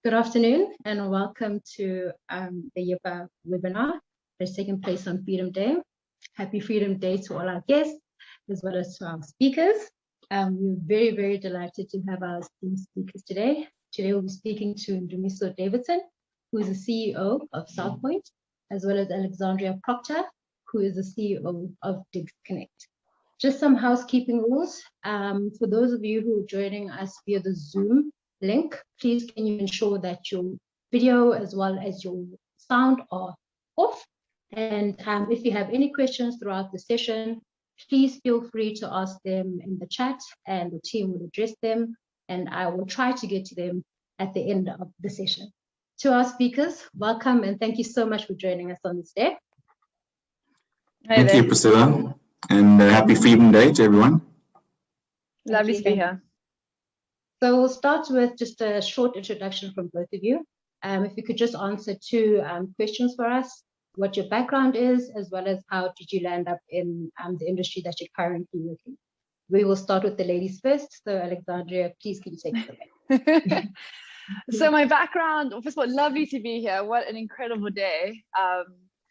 Good afternoon and welcome to the YIPA webinar that's taking place on Freedom Day. Happy Freedom Day to all our guests as well as to our speakers. We're very, very delighted to have our esteemed speakers today. Today we'll be speaking to Ndumiso Davidson, who is the CEO of South Point, as well as Alexandria Procter, who is the CEO of DigsConnect. Just some housekeeping rules. For those of you who are joining us via the Zoom link, please can you ensure that your video as well as your sound are off. And if you have any questions throughout the session, please feel free to ask them in the chat and the team will address them. And I will try to get to them at the end of the session. To our speakers, welcome and thank you so much for joining us on this day. Thank you, Priscilla, and happy Freedom Day to everyone. Lovely to be here. So we'll start with just a short introduction from both of you. If you could just answer two questions for us, what your background is, as well as how did you land up in the industry that you're currently working. We will start with the ladies first. So Alexandria, please can you take it away? So my background, first of all, lovely to be here. What an incredible day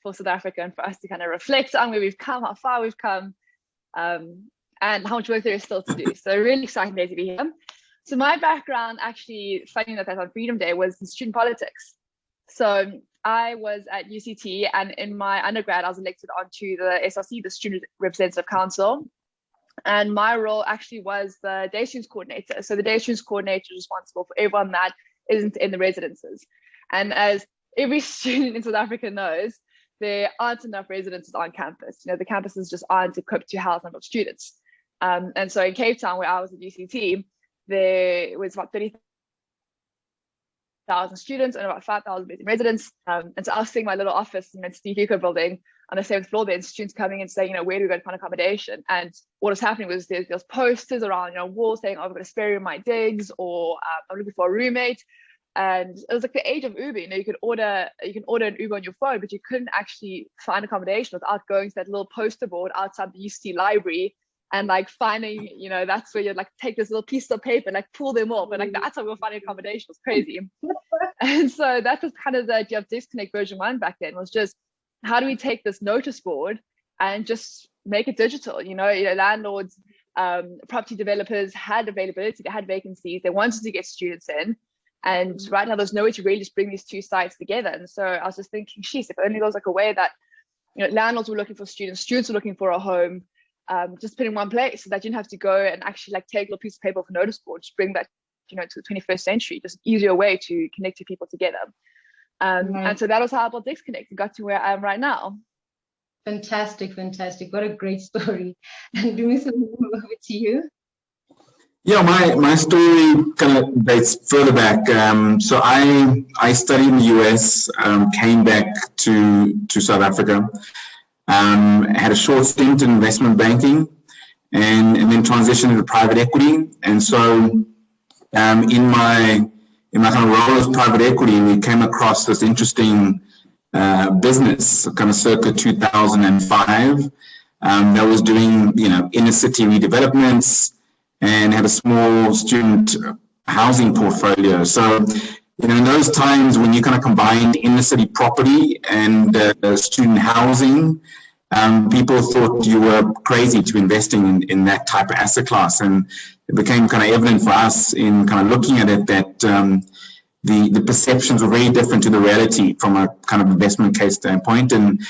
for South Africa and for us to kind of reflect on where we've come, how far we've come, and how much work there is still to do. So really exciting day to be here. So my background, actually, funny enough, on Freedom Day was in student politics. So I was at UCT, and in my undergrad, I was elected onto the SRC, the Student Representative Council. And my role actually was the day students coordinator. So the day students coordinator is responsible for everyone that isn't in the residences. And as every student in South Africa knows, there aren't enough residences on campus. You know, the campuses just aren't equipped to house a number of students. And so in Cape Town, where I was at UCT, there was about 30,000 students and about 5,000 residents. And so I was sitting in my little office in the Steve Biko building on the 7th floor there, and students coming in saying, where do we go to find accommodation? And what was happening was there's posters around, walls saying, oh, I've got a spare room in my digs, or I'm looking for a roommate. And it was like the age of Uber. You can order an Uber on your phone, but you couldn't actually find accommodation without going to that little poster board outside the UCT library and finding, that's where you'd take this little piece of paper and pull them off. And that's how we were finding accommodation. It was crazy. And so that was kind of the idea of DigsConnect version 1 back then, was just how do we take this notice board and just make it digital? Landlords, property developers had availability, they had vacancies, they wanted to get students in. And right now there's no way to really just bring these two sides together. And so I was just thinking, geez, if only there was a way that, landlords were looking for students were looking for a home, just put in one place so that you didn't have to go and actually take a little piece of paper off a notice board, just bring that, to the 21st century, just easier way to connect two people together. And so that was how I built DigsConnect and got to where I am right now. Fantastic. What a great story. And Ndumiso, over to you. Yeah, my story kind of dates further back. So I studied in the US, came back to South Africa, had a short stint in investment banking, and then transitioned into private equity. And so in my kind of role as private equity, we came across this interesting business, kind of circa 2005, that was doing inner city redevelopments and had a small student housing portfolio. So in those times when you kind of combined inner city property and student housing, people thought you were crazy to be investing in that type of asset class. And it became kind of evident for us in kind of looking at it that the perceptions were very different to the reality from a kind of investment case standpoint. And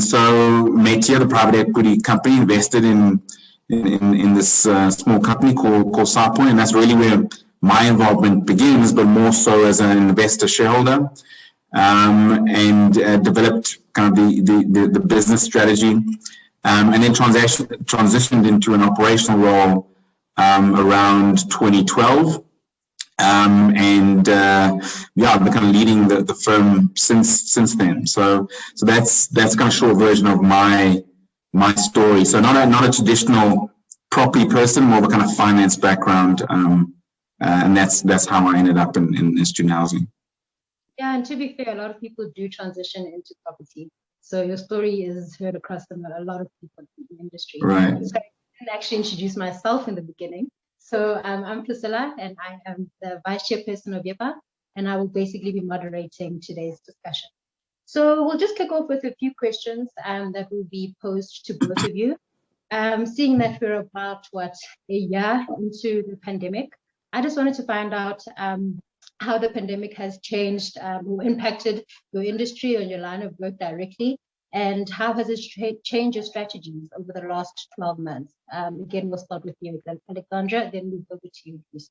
so Metia, the private equity company, invested in this small company called South Point, and that's really where my involvement begins, but more so as an investor shareholder, and developed kind of the business strategy, and then transitioned into an operational role around 2012, and I've been kind of leading the firm since then. So that's kind of a short version of my story. So not a traditional property person, more of a kind of finance background, and that's how I ended up in student housing. Yeah, and to be fair, a lot of people do transition into property. So your story is heard across a lot of people in the industry. Right. So I didn't actually introduce myself in the beginning. So I'm Priscilla, and I am the Vice Chairperson of YIPA, and I will basically be moderating today's discussion. So we'll just kick off with a few questions that will be posed to both of you. Seeing that we're about, a year into the pandemic, I just wanted to find out how the pandemic has changed or impacted your industry or your line of work directly, and how has it changed your strategies over the last 12 months? Again, we'll start with you, Alexandria, then move over to you, Bruce.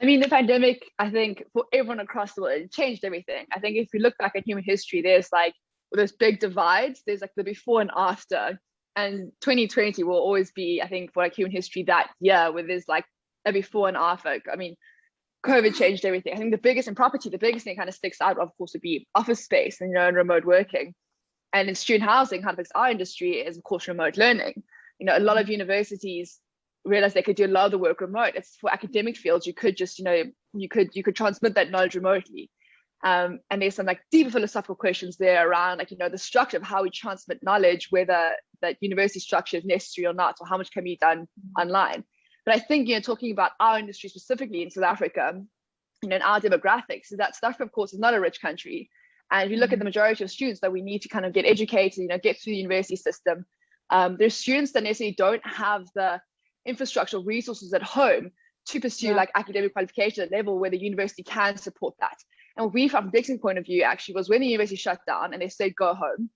I mean, the pandemic, I think, for everyone across the world, it changed everything. I think if you look back at human history, there's big divides. There's like the before and after. And 2020 will always be, I think, for like human history that year where there's like a before and after. I mean, COVID changed everything. I think the biggest thing that kind of sticks out, of course, would be office space and, and remote working. And in student housing, how it affects our industry is, of course, remote learning. A lot of universities realized they could do a lot of the work remote. It's for academic fields. You could just, you could transmit that knowledge remotely. And there's some like deeper philosophical questions there around the structure of how we transmit knowledge, whether that university structure is necessary or not, or how much can be done online. But I think, talking about our industry specifically in South Africa, in our demographics, that South Africa, of course, is not a rich country. And if you look at the majority of students that we need to kind of get educated, get through the university system, there's students that necessarily don't have the infrastructural resources at home to pursue like academic qualification at a level where the university can support that. And what we, from Davidson's point of view, actually was when the university shut down and they said, go home,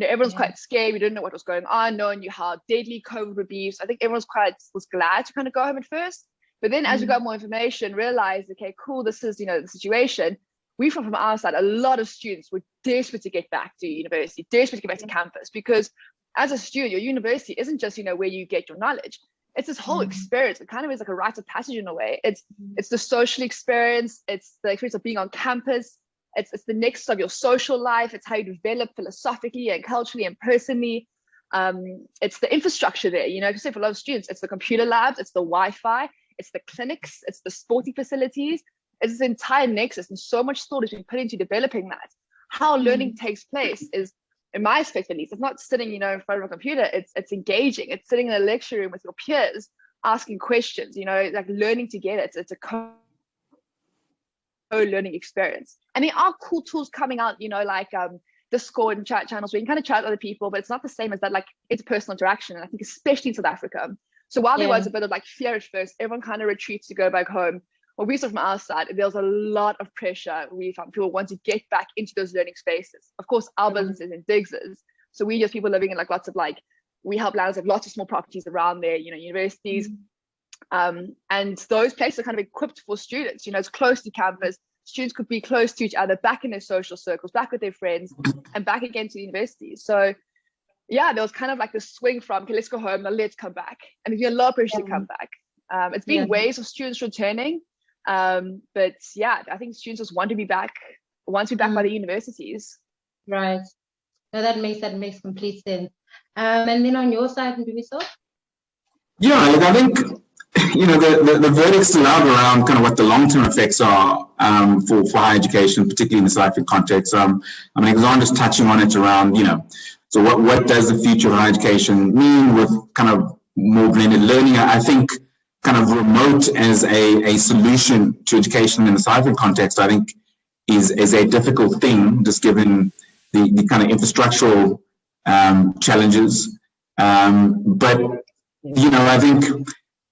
everyone's quite scared. We didn't know what was going on. No one knew how deadly COVID would be. So I think everyone's was glad to kind of go home at first. But then as we got more information, realized, okay, cool, this is, the situation. We from our side, a lot of students were desperate to get back to university, desperate to get back to campus, because as a student, your university isn't just, where you get your knowledge. It's this whole experience. It kind of is like a rite of passage in a way. It's the social experience. It's the experience of being on campus. It's the next of your social life. It's how you develop philosophically and culturally and personally. It's the infrastructure there. Like I said, for a lot of students, it's the computer labs, it's the Wi-Fi, it's the clinics, it's the sporting facilities. It's this entire nexus, and so much thought has been put into developing that. How learning takes place is, in my aspect at least, it's not sitting, in front of a computer. It's engaging. It's sitting in a lecture room with your peers, asking questions. Like learning together. It's a co-learning experience. And there are cool tools coming out. Like Discord and chat channels where you can kind of chat with other people, but it's not the same as that like interpersonal interaction. And I think especially in South Africa. So while there was a bit of like fear at first, everyone kind of retreats to go back home. What we saw from our side, there was a lot of pressure. We found people want to get back into those learning spaces. Of course, our business is in Digs's. So we just people living in like lots of we help landlords have lots of small properties around there, universities. And those places are kind of equipped for students. It's close to campus. Students could be close to each other, back in their social circles, back with their friends, and back again to the university. So yeah, there was kind of like the swing from, okay, let's go home, now let's come back. And there's been a lot of pressure to come back. It's been waves of students returning. But yeah, I think students just want to be back by the universities. Right. No, that makes complete sense. And then on your side, Ndumiso? Yeah, look, I think the verdict's still out around kind of what the long-term effects are for higher education, particularly in the South African context. I mean, Alexandra's touching on it around, so what does the future of higher education mean with kind of more blended learning? I think kind of remote as a solution to education in the South African context, I think is a difficult thing, just given the kind of infrastructural challenges. But, I think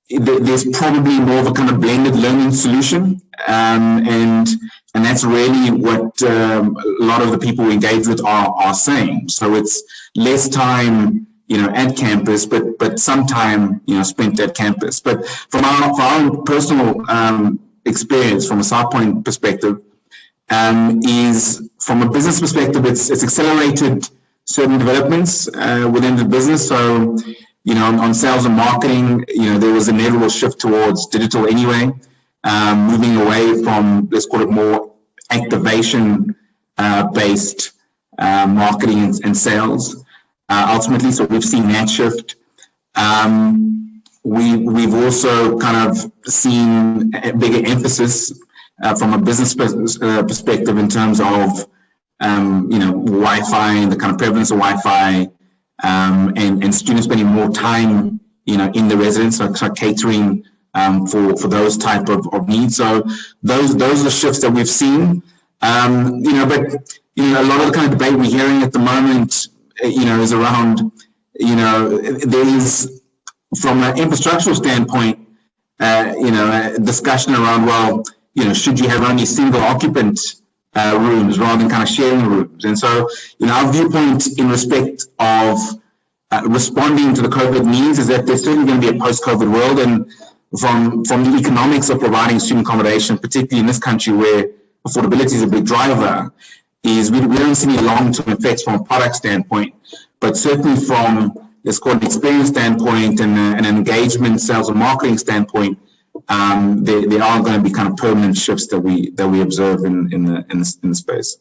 there's probably more of a kind of blended learning solution. And that's really what a lot of the people we engage with are saying. So it's less time at campus, but some time, spent at campus. But from our personal experience, from a South Point perspective, is from a business perspective, it's accelerated certain developments within the business. So, on sales and marketing, there was an inevitable shift towards digital anyway, moving away from, let's call it more activation based marketing and sales. Ultimately, so we've seen that shift. We've also kind of seen a bigger emphasis from a business perspective in terms of Wi-Fi and the kind of prevalence of Wi-Fi, and students spending more time in the residence, so catering for those type of needs. So those are the shifts that we've seen. But a lot of the kind of debate we're hearing at the moment, is around, there is, from an infrastructural standpoint, a discussion around, well, should you have only single occupant rooms rather than kind of sharing rooms? And so, our viewpoint in respect of responding to the COVID needs is that there's certainly going to be a post-COVID world, and from the economics of providing student accommodation, particularly in this country where affordability is a big driver, is we don't see any long-term effects from a product standpoint, but certainly from, let's call it an experience standpoint and an engagement, sales and marketing standpoint, there are going to be kind of permanent shifts that we observe in the space.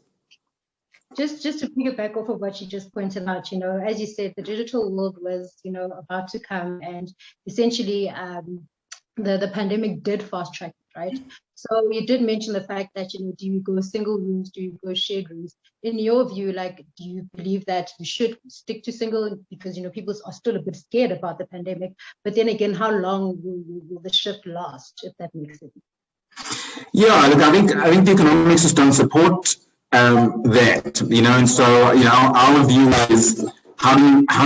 Just to piggyback off of what you just pointed out, as you said, the digital world was, about to come, and essentially the pandemic did fast track it, right? So you did mention the fact that, do you go single rooms, do you go shared rooms? In your view, do you believe that you should stick to single because, people are still a bit scared about the pandemic, but then again, how long will the shift last, if that makes sense? Yeah, look, I think the economics just don't support that, and so, our view is how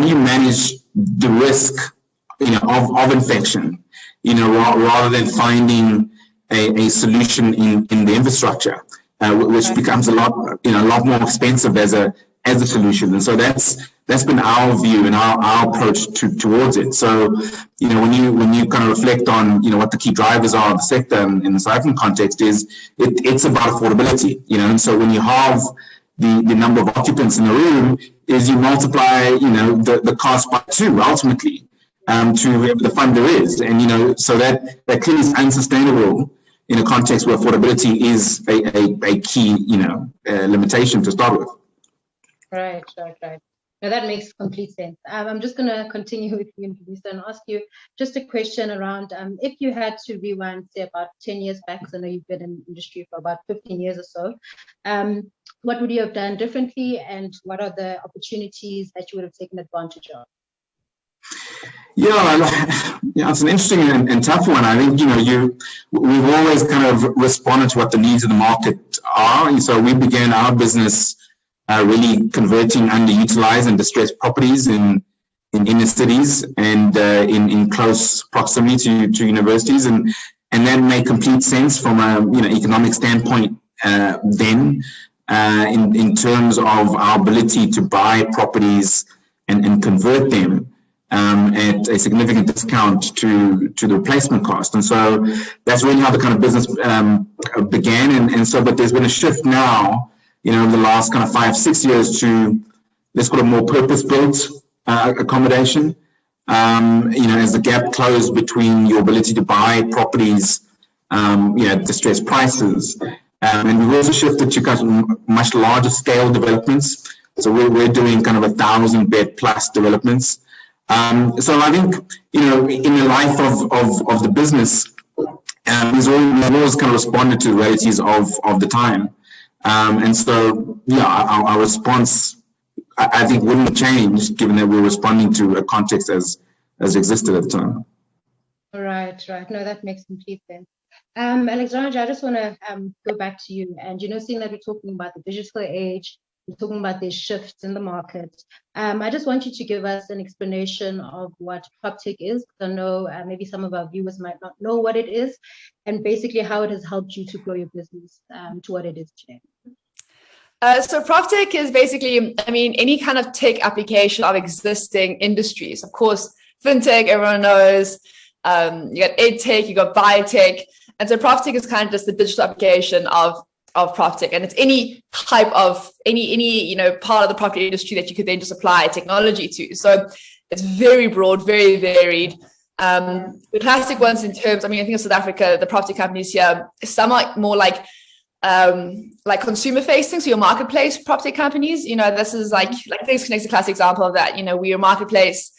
do you manage the risk, of infection, rather than finding a solution in the infrastructure, which becomes a lot more expensive as a solution. And so that's been our view and our approach towards it. So, when you kind of reflect on, what the key drivers are of the sector in the South African context it's about affordability, and so when you have the number of occupants in the room, is you multiply, the cost by 2 ultimately, to the fund there is. And, so that clearly is unsustainable in a context where affordability is a key, limitation to start with. Right. Now that makes complete sense. I'm just going to continue with you, Ndumiso, and ask you just a question around if you had to rewind, say, about 10 years back, because I know you've been in the industry for about 15 years or so, what would you have done differently, and what are the opportunities that you would have taken advantage of? Yeah, it's an interesting and tough one. I think, we've always kind of responded to what the needs of the market are. And so we began our business really converting underutilized and distressed properties in inner cities and in close proximity to universities. And that made complete sense from a economic standpoint then in terms of our ability to buy properties and convert them at a significant discount to the replacement cost. And so that's really how the kind of business began. And so, but there's been a shift now, over the last kind of 5-6 years to, let's call it, more purpose-built accommodation. As the gap closed between your ability to buy properties, at distressed prices. And we've also shifted to kind of much larger scale developments. So we're doing kind of 1,000-bed plus developments. So I think, in the life of the business, we've always kind of responded to the realities of the time. And so, our response, I think, wouldn't change given that we're responding to a context as existed at the time. Right. No, that makes complete sense. Alexandria, I just want to go back to you. And, seeing that we're talking about the digital age, we're talking about these shifts in the market. I just want you to give us an explanation of what PropTech is. I know maybe some of our viewers might not know what it is, and basically how it has helped you to grow your business to what it is today. So PropTech is basically, any kind of tech application of existing industries. Of course, fintech, everyone knows. You got edtech, you got biotech, and so PropTech is kind of just the digital application of PropTech, and it's any type of any part of the property industry that you could then just apply technology to. So it's very broad, very varied. The classic ones in terms, I think in South Africa, the property companies here, some are more like consumer facing, so your marketplace property companies. This is like DigsConnect is a classic example of that. We're a marketplace.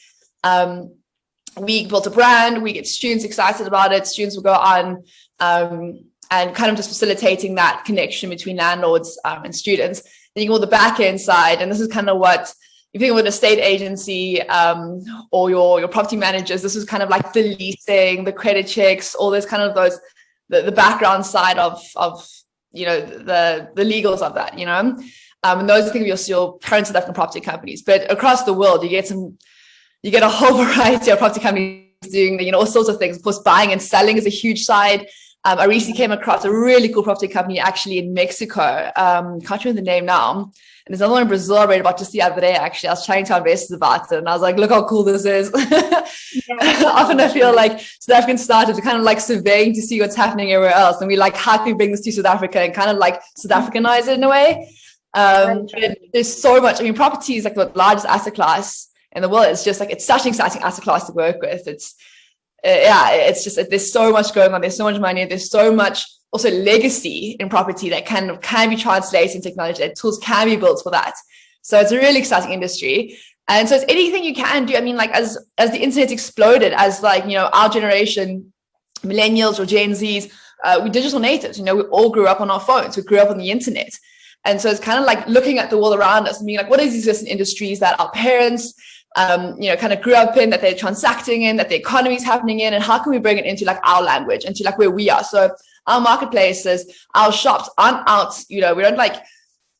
We built a brand, we get students excited about it, students will go on and kind of just facilitating that connection between landlords and students. Then you go on the back end side, and this is kind of what you think of an estate agency or your property managers, this was kind of like the leasing, the credit checks, all those kind of the background side of the legals of that, and those are think of your current South African property companies. But across the world, you get a whole variety of property companies doing all sorts of things. Of course, buying and selling is a huge side. I recently came across a really cool property company actually in Mexico. Can't remember the name now. And there's another one in Brazil I read about just the other day, actually. I was chatting to investors about it, and I was like, look how cool this is. Often I feel like South Africans started to kind of like surveying to see what's happening everywhere else. And we like, how can we bring this to South Africa and kind of like South Africanize it in a way? There's so much. I mean, property is like the largest asset class in the world. It's just like, it's such an exciting asset class to work with. It's just, there's so much going on. There's so much money. There's so much also legacy in property that can be translated in technology, that tools can be built for that. So it's a really exciting industry. And so it's anything you can do. I mean, like as the internet exploded, as like, our generation, millennials or Gen Zs, we're digital natives, we all grew up on our phones. We grew up on the internet. And so it's kind of like looking at the world around us and being like, what is these existing industries that our parents, kind of grew up in, that they're transacting in, that the economy is happening in, and how can we bring it into like our language, into like where we are? So our marketplaces, our shops aren't out, we don't like,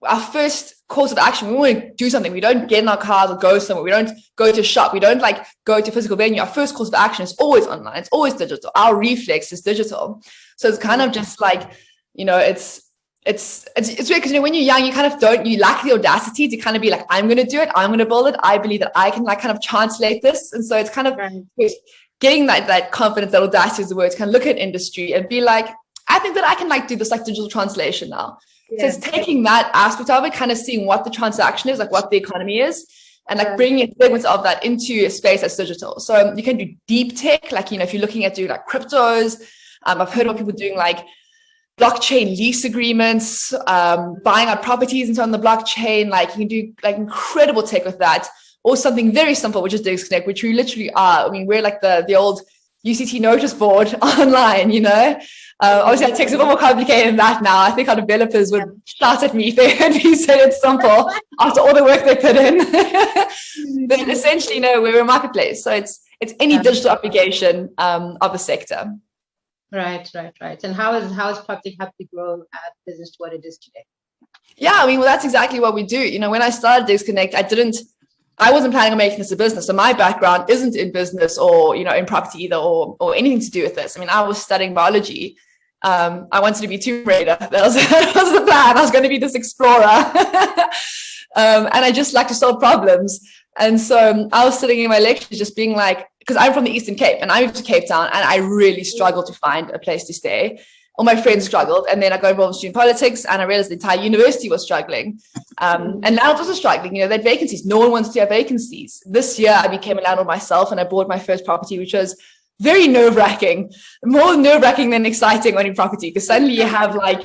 our first course of action, we want to do something. We don't get in our cars or go somewhere. We don't go to shop. We don't like go to physical venue. Our first course of action is always online. It's always digital. Our reflex is digital. So it's kind of just like, it's weird because when you're young, you lack the audacity to kind of be like, I'm going to do it, I'm going to build it, I believe that I can like kind of translate this. And so it's kind of getting that confidence, that audacity is the word, to kind of look at industry and be like, I think that I can like do this like digital translation now. So it's taking that aspect of it, kind of seeing what the transaction is, like what the economy is, and like bringing segments of that into a space that's digital. So you can do deep tech, like if you're looking at doing like cryptos, I've heard of people doing like blockchain lease agreements, buying out properties and so on the blockchain. Like you can do like incredible tech with that, or something very simple, which is DigsConnect, which we literally are. I mean, we're like the old UCT notice board online, obviously our tech's a bit more complicated than that now. I think our developers would shout at me if they heard me say it's simple after all the work they put in. But essentially, we're a marketplace. So it's any digital application of the sector. Right. And how is property helped to grow our business to what it is today? Yeah, I mean, well, that's exactly what we do. When I started DigsConnect, I wasn't planning on making this a business. So my background isn't in business or, in property either or anything to do with this. I mean, I was studying biology. I wanted to be Tomb Raider. That was the plan. I was going to be this explorer. And I just like to solve problems. And so I was sitting in my lectures just being like, because I'm from the Eastern Cape and I moved to Cape Town and I really struggled to find a place to stay. All my friends struggled, and then I got involved in student politics and I realized the entire university was struggling. And landlords were struggling, they had vacancies. No one wants to have vacancies. This year I became a landlord myself and I bought my first property, which was very nerve-wracking, more nerve-wracking than exciting owning property, because suddenly you have like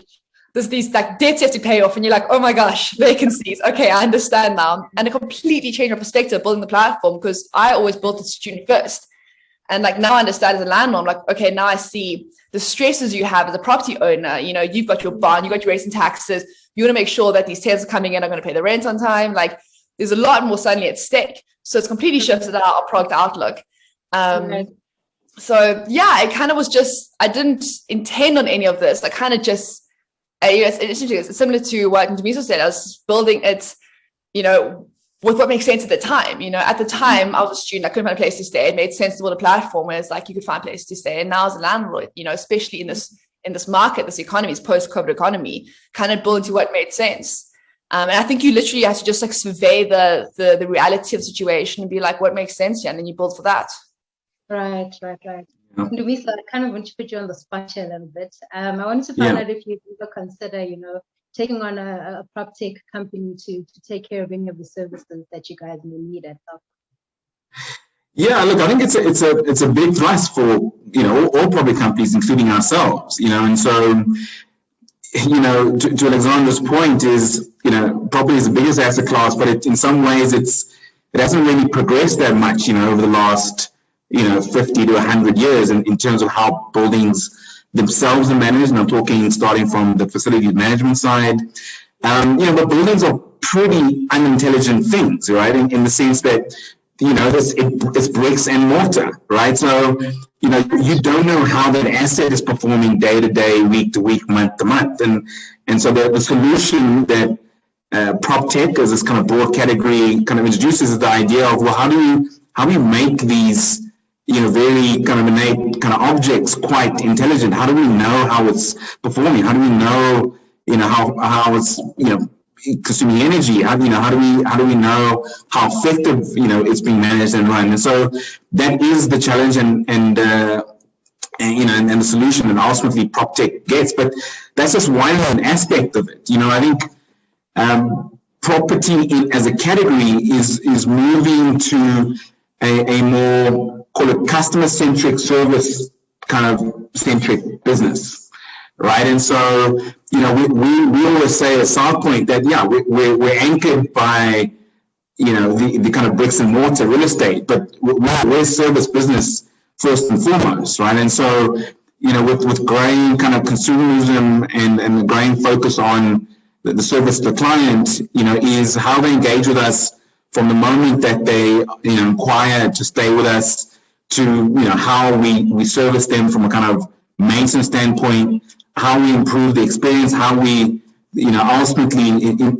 these like debts you have to pay off and you're like, oh my gosh, vacancies. Okay, I understand now. And it completely changed my perspective building the platform, because I always built the student first. And like now I understand as a landlord, I'm like, okay, now I see the stresses you have as a property owner. You've got your bond, you've got your rates and taxes. You want to make sure that these tenants are coming in are going to pay the rent on time. Like there's a lot more suddenly at stake. So it's completely shifted our product outlook. So yeah, it kind of was just, I didn't intend on any of this. I kind of just, it's similar to what Ndumiso said. I was building it, with what makes sense at the time. At the time I was a student, I couldn't find a place to stay. It made sense to build a platform where it's like you could find a place to stay. And now as a landlord, especially in this market, this economy, this post-COVID economy, kind of build into what made sense. And I think you literally have to just like survey the reality of the situation and be like, what makes sense here? And then you build for that. Right. Ndumiso, I kind of want to put you on the spot here a little bit. I wanted to find out if you ever consider, taking on a prop tech company to take care of any of the services that you guys may need at help. Yeah, look, I think it's a big thrust for all property companies, including ourselves. And so to Alexandra's point is property is the biggest asset class, but in some ways it hasn't really progressed that much over the last 50 to 100 years in terms of how buildings themselves are managed. And I'm talking starting from the facilities management side. But buildings are pretty unintelligent things, right? In the sense that, it's bricks and mortar, right? So, you don't know how that asset is performing day to day, week to week, month to month. And so the solution that prop tech, as this kind of broad category kind of introduces, is the idea of, well, how do we make these, very kind of innate kind of objects quite intelligent? How do we know how it's performing? How do we know, how it's, consuming energy? How do we know how effective, it's being managed and run? And so that is the challenge and the solution that ultimately prop tech gets. But that's just one aspect of it. I think property as a category is moving to a more, call it, customer-centric, service kind of centric business, right? And so, we always say at South Point that, we're anchored by, the kind of bricks and mortar real estate, but we're service business first and foremost, right? And so, with growing kind of consumerism and the growing focus on the service to the client, is how they engage with us from the moment that they, inquire to stay with us, to, how we service them from a kind of maintenance standpoint, how we improve the experience, how we, ultimately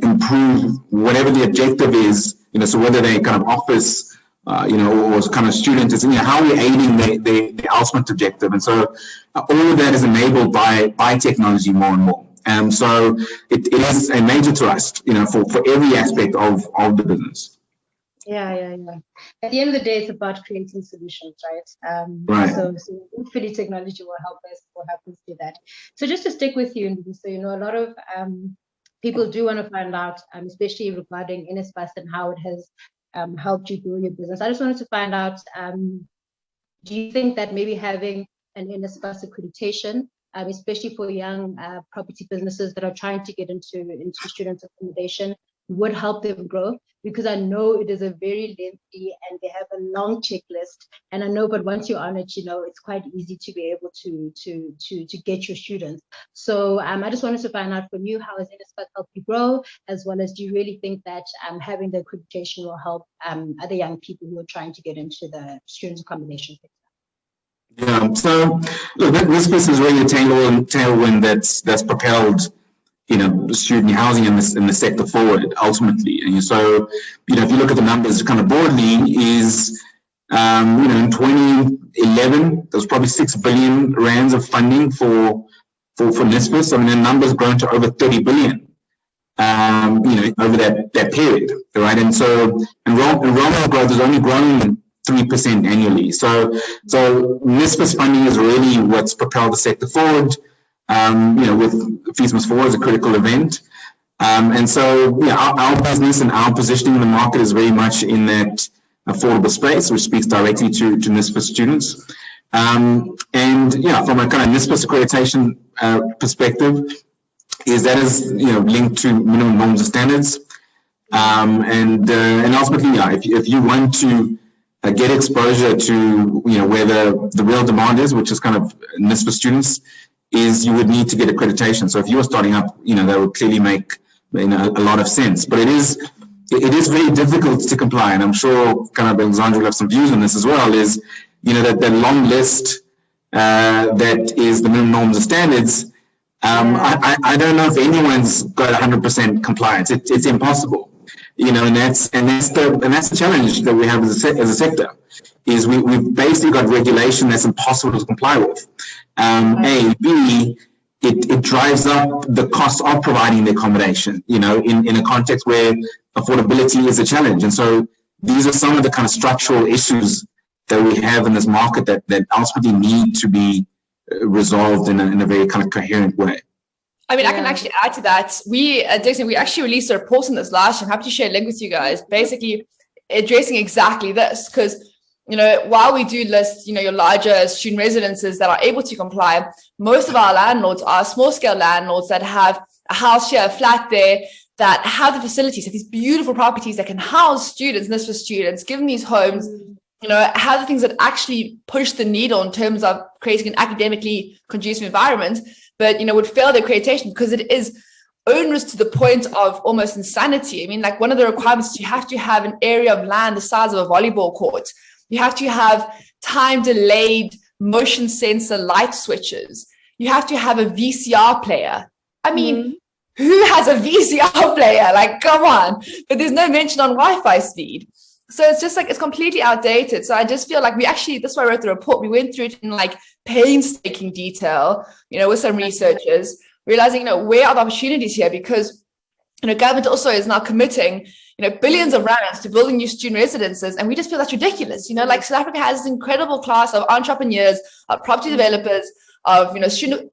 improve whatever the objective is, so whether they kind of office, or kind of student, is, how we're aiding the ultimate objective. And so all of that is enabled by technology more and more. So it is a major thrust, for every aspect of the business. Yeah. At the end of the day, it's about creating solutions, right? Right. So hopefully technology will help us do that. So just to stick with you, so a lot of people do want to find out, especially regarding NSFAS and how it has helped you grow your business. I just wanted to find out, do you think that maybe having an NSFAS accreditation, especially for young property businesses that are trying to get into student accommodation, would help them grow? Because I know it is a very lengthy and they have a long checklist, and I know, but once you're on it, it's quite easy to be able to get your students. So I just wanted to find out from you, how has NSFAS helped you grow, as well as do you really think that having the accreditation will help other young people who are trying to get into the student accommodation sector? Yeah, so look, this is really a tailwind that's propelled, student housing in the sector forward ultimately. And so, if you look at the numbers kind of broadly, is, in 2011, there was probably 6 billion rands of funding for NSFAS. I mean, the number's grown to over 30 billion, over that period, right? And so enrollment growth has only grown 3% annually. So NSFAS funding is really what's propelled the sector forward. With Fees Must Forward as a critical event. And so, our business and our positioning in the market is very much in that affordable space, which speaks directly to NSFAS students. From a kind of NSFAS accreditation perspective, is linked to minimum norms and standards. And ultimately, if you want to get exposure to, where the real demand is, which is kind of NSFAS students, is you would need to get accreditation. So if you were starting up, that would clearly make a lot of sense. But it is very difficult to comply, and I'm sure kind of Alexandria will have some views on this as well. Is that long list that is the minimum norms and standards. I don't know if anyone's got 100% compliance. It's impossible, and that's the challenge that we have as a sector. Is we've basically got regulation that's impossible to comply with. B, it drives up the cost of providing the accommodation, in a context where affordability is a challenge. And so these are some of the kind of structural issues that we have in this market that ultimately need to be resolved in a very kind of coherent way. I mean, I can actually add to that. We at DigsConnect, we actually released a report on this last year. I'm happy to share a link with you guys, basically addressing exactly this, because while we do list, your larger student residences that are able to comply, most of our landlords are small-scale landlords that have a house here, a flat there, that have the facilities, have these beautiful properties that can house students, and this for students, give them these homes, have the things that actually push the needle in terms of creating an academically conducive environment, but, would fail the accreditation because it is onerous to the point of almost insanity. I mean, like one of the requirements is you have to have an area of land the size of a volleyball court. You have to have time delayed motion sensor light switches. You have to have a VCR player. I mean, who has a VCR player? Like, come on. But there's no mention on Wi-Fi speed. So it's just like, it's completely outdated. So I just feel like that's why I wrote the report. We went through it in like painstaking detail, with some researchers, realizing, where are the opportunities here? Because, government also is now committing, billions of rands to building new student residences. And we just feel that's ridiculous. Like South Africa has this incredible class of entrepreneurs, of property developers, of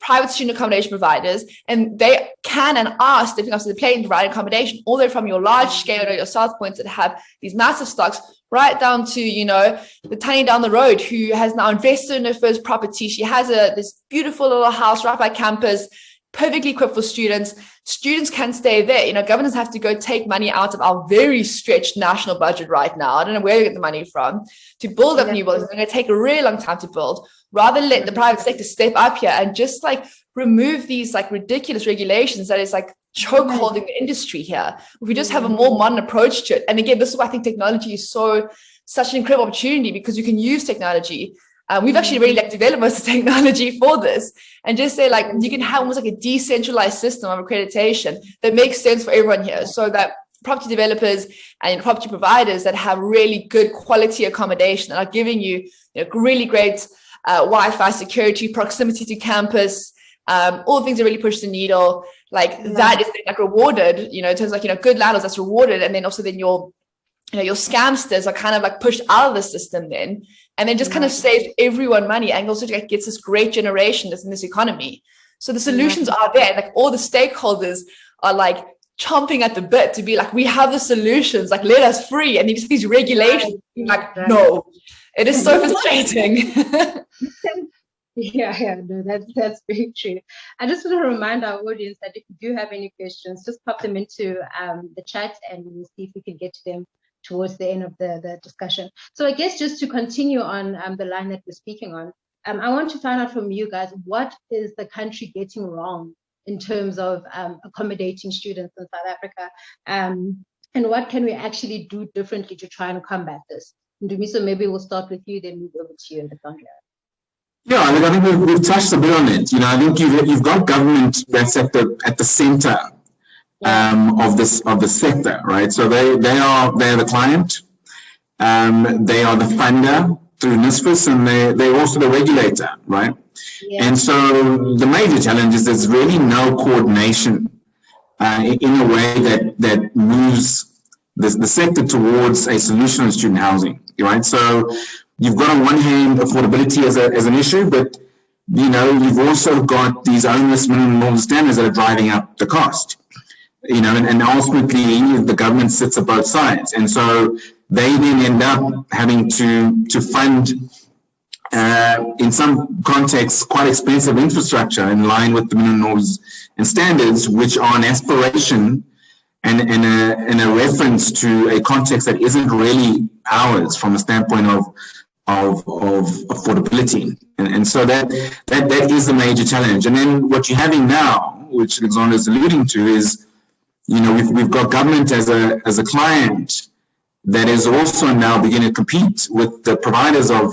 private student accommodation providers, and they can and are stepping up to the plate and providing accommodation, all the way from your large scale or your South Points that have these massive stocks, right down to the tiny down the road who has now invested in her first property. She has this beautiful little house right by campus, perfectly equipped for students. Students can stay there. Governments have to go take money out of our very stretched national budget right now. I don't know where to get the money from to build up new buildings. It's going to take a really long time to build. Rather let the private sector step up here and just like remove these like ridiculous regulations that is like chokeholding the industry here. If we just have a more modern approach to it. And again, this is why I think technology is such an incredible opportunity, because you can use technology. We've actually really developed most of the technology for this, and just say like you can have almost like a decentralized system of accreditation that makes sense for everyone here, so that property developers and property providers that have really good quality accommodation and are giving you, really great Wi-Fi, security, proximity to campus, all the things that really push the needle, like that is like rewarded, in terms of like, good landlords, that's rewarded. And then also then your scamsters are kind of like pushed out of the system then, and then just kind of saves everyone money, and also gets this great generation that's in this economy. So the solutions are there. Like all the stakeholders are like chomping at the bit to be like, we have the solutions, like let us free. And these regulations, no, it is so frustrating. No, that's very true. I just want to remind our audience that if you do have any questions, just pop them into the chat, and we'll see if we can get to them towards the end of the discussion. So I guess just to continue on the line that we're speaking on, I want to find out from you guys, what is the country getting wrong in terms of accommodating students in South Africa, and what can we actually do differently to try and combat this? Ndumiso, maybe we'll start with you, then move over to you, Alexandria. Yeah, I think we've touched a bit on it. I think you've got government that's at the center of the sector, right? So they are the client, they are the funder through NSFAS, and they're also the regulator, right? Yeah. And so the major challenge is there's really no coordination in a way that moves the sector towards a solution on student housing, right? So you've got on one hand affordability as an issue, but you've also got these onerous minimum normal standards that are driving up the cost. And ultimately the government sits at both sides, and so they then end up having to fund in some contexts quite expensive infrastructure in line with the minimum norms and standards, which are an aspiration and a reference to a context that isn't really ours from a standpoint of affordability. And so that is the major challenge. And then what you're having now, which Alexander is alluding to, is we've got government as a client that is also now beginning to compete with the providers of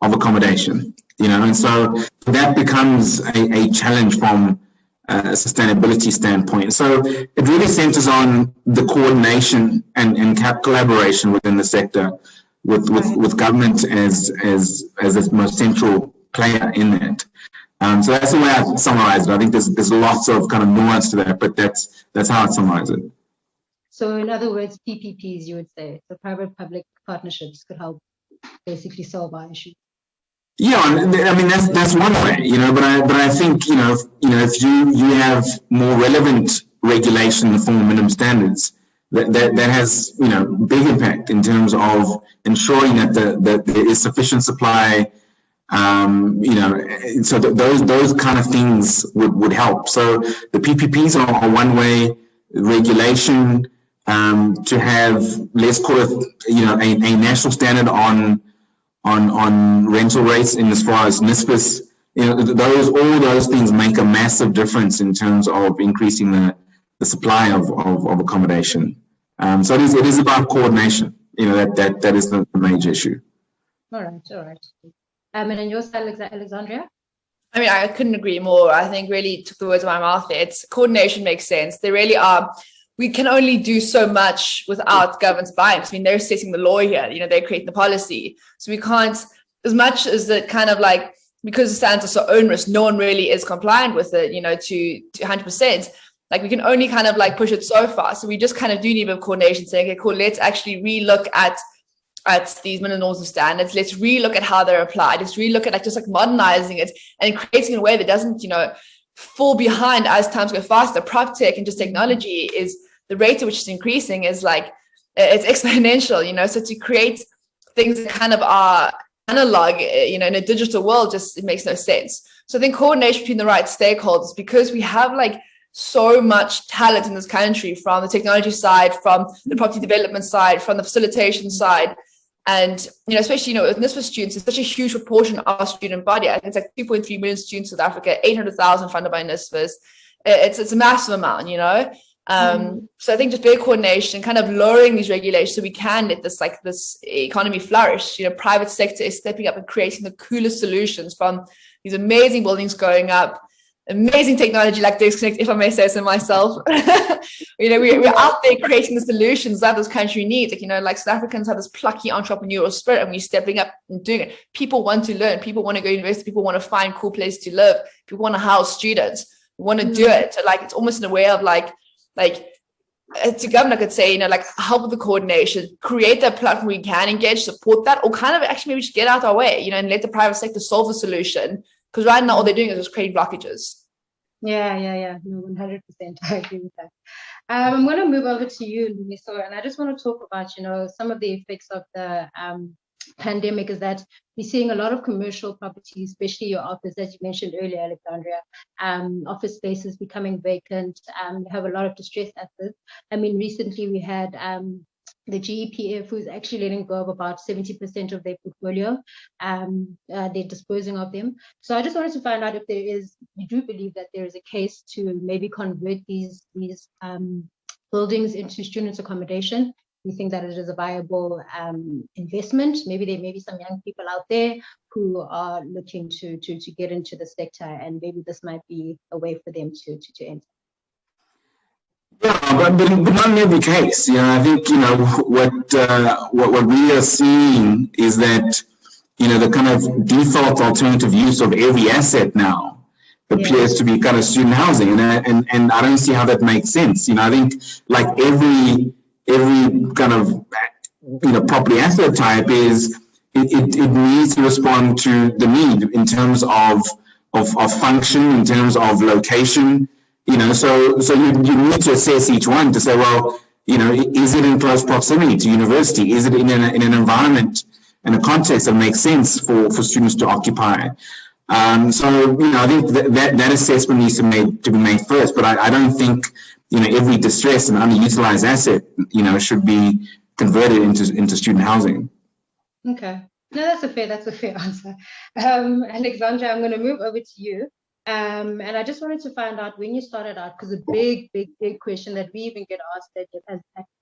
accommodation, and so that becomes a challenge from a sustainability standpoint. So it really centers on the coordination and collaboration within the sector, with government as the most central player in that. So that's the way I summarize it. I think there's lots of kind of nuance to that, but that's how I summarize it. So in other words, PPPs, you would say, so private-public partnerships could help basically solve our issue. Yeah, I mean that's one way, but I think if you have more relevant regulation in the form of minimum standards, that has big impact in terms of ensuring that there is sufficient supply. So those kind of things would help. So the PPPs are one way. Regulation to have, let's call it, a national standard on rental rates in as far as NSFAS. All those things make a massive difference in terms of increasing the supply of accommodation. So it is about coordination. That is the major issue. All right. And on your side, Alexandria? I mean, I couldn't agree more. I think really took the words out of my mouth there. It's coordination makes sense. They really are. We can only do so much without government's buy-in. I mean, they're setting the law here. They're creating the policy. So we can't, as much as the kind of like, because the standards are so onerous, no one really is compliant with it, to 100%. Like we can only kind of like push it so far. So we just kind of do need a bit of coordination, saying, okay, cool, let's actually relook at these minimum norms and standards. Let's relook at how they're applied. Let's relook at just modernizing it and creating it in a way that doesn't, fall behind as times go faster. Procter and just technology is the rate at which it's increasing is like, it's exponential, so to create things that kind of are analog, in a digital world, it makes no sense. So I think coordination between the right stakeholders, because we have like so much talent in this country, from the technology side, from the property development side, from the facilitation side. And, especially, with NISFA students, it's such a huge proportion of our student body. I think it's like 2.3 million students in South Africa, 800,000 funded by NISFAs. It's a massive amount, So I think just better coordination, kind of lowering these regulations so we can let this economy flourish. Private sector is stepping up and creating the coolest solutions, from these amazing buildings going up, amazing technology like DigsConnect, if I may say so myself. We're out there creating the solutions that this country needs. Like South Africans have this plucky entrepreneurial spirit, and we're stepping up and doing it. People want to learn. People want to go to university. People want to find cool places to live. People want to house students. We want to do it. So it's almost in a way of like to government, I could say, help with the coordination, create that platform we can engage, support that, or kind of actually maybe just get out our way, and let the private sector solve the solution. Because right now, all they're doing is just creating blockages. Yeah. No, 100%. I agree with that. I'm going to move over to you, Ndumiso, and I just want to talk about, some of the effects of the pandemic is that we're seeing a lot of commercial properties, especially your office, as you mentioned earlier, Alexandria, office spaces becoming vacant. You have a lot of distressed assets. I mean, recently we had the GEPF, who's actually letting go of about 70% of their portfolio. They're disposing of them. So I just wanted to find out if you do believe that there is a case to maybe convert these buildings into students' accommodation. We think that it is a viable investment. Maybe there may be some young people out there who are looking to get into the sector, and maybe this might be a way for them to enter. Yeah, but not in every case. I think what we are seeing is that the kind of default alternative use of every asset now appears to be kind of student housing, and I don't see how that makes sense. I think like every kind of property asset type it needs to respond to the need in terms of function, in terms of location. So you need to assess each one to say, well, is it in close proximity to university? Is it in an environment, in a context that makes sense for students to occupy? So I think that assessment needs to be made first. But I don't think every distressed and underutilized asset should be converted into student housing. Okay, no, that's a fair answer. Alexandra, I'm going to move over to you. And I just wanted to find out when you started out, because a big question that we even get asked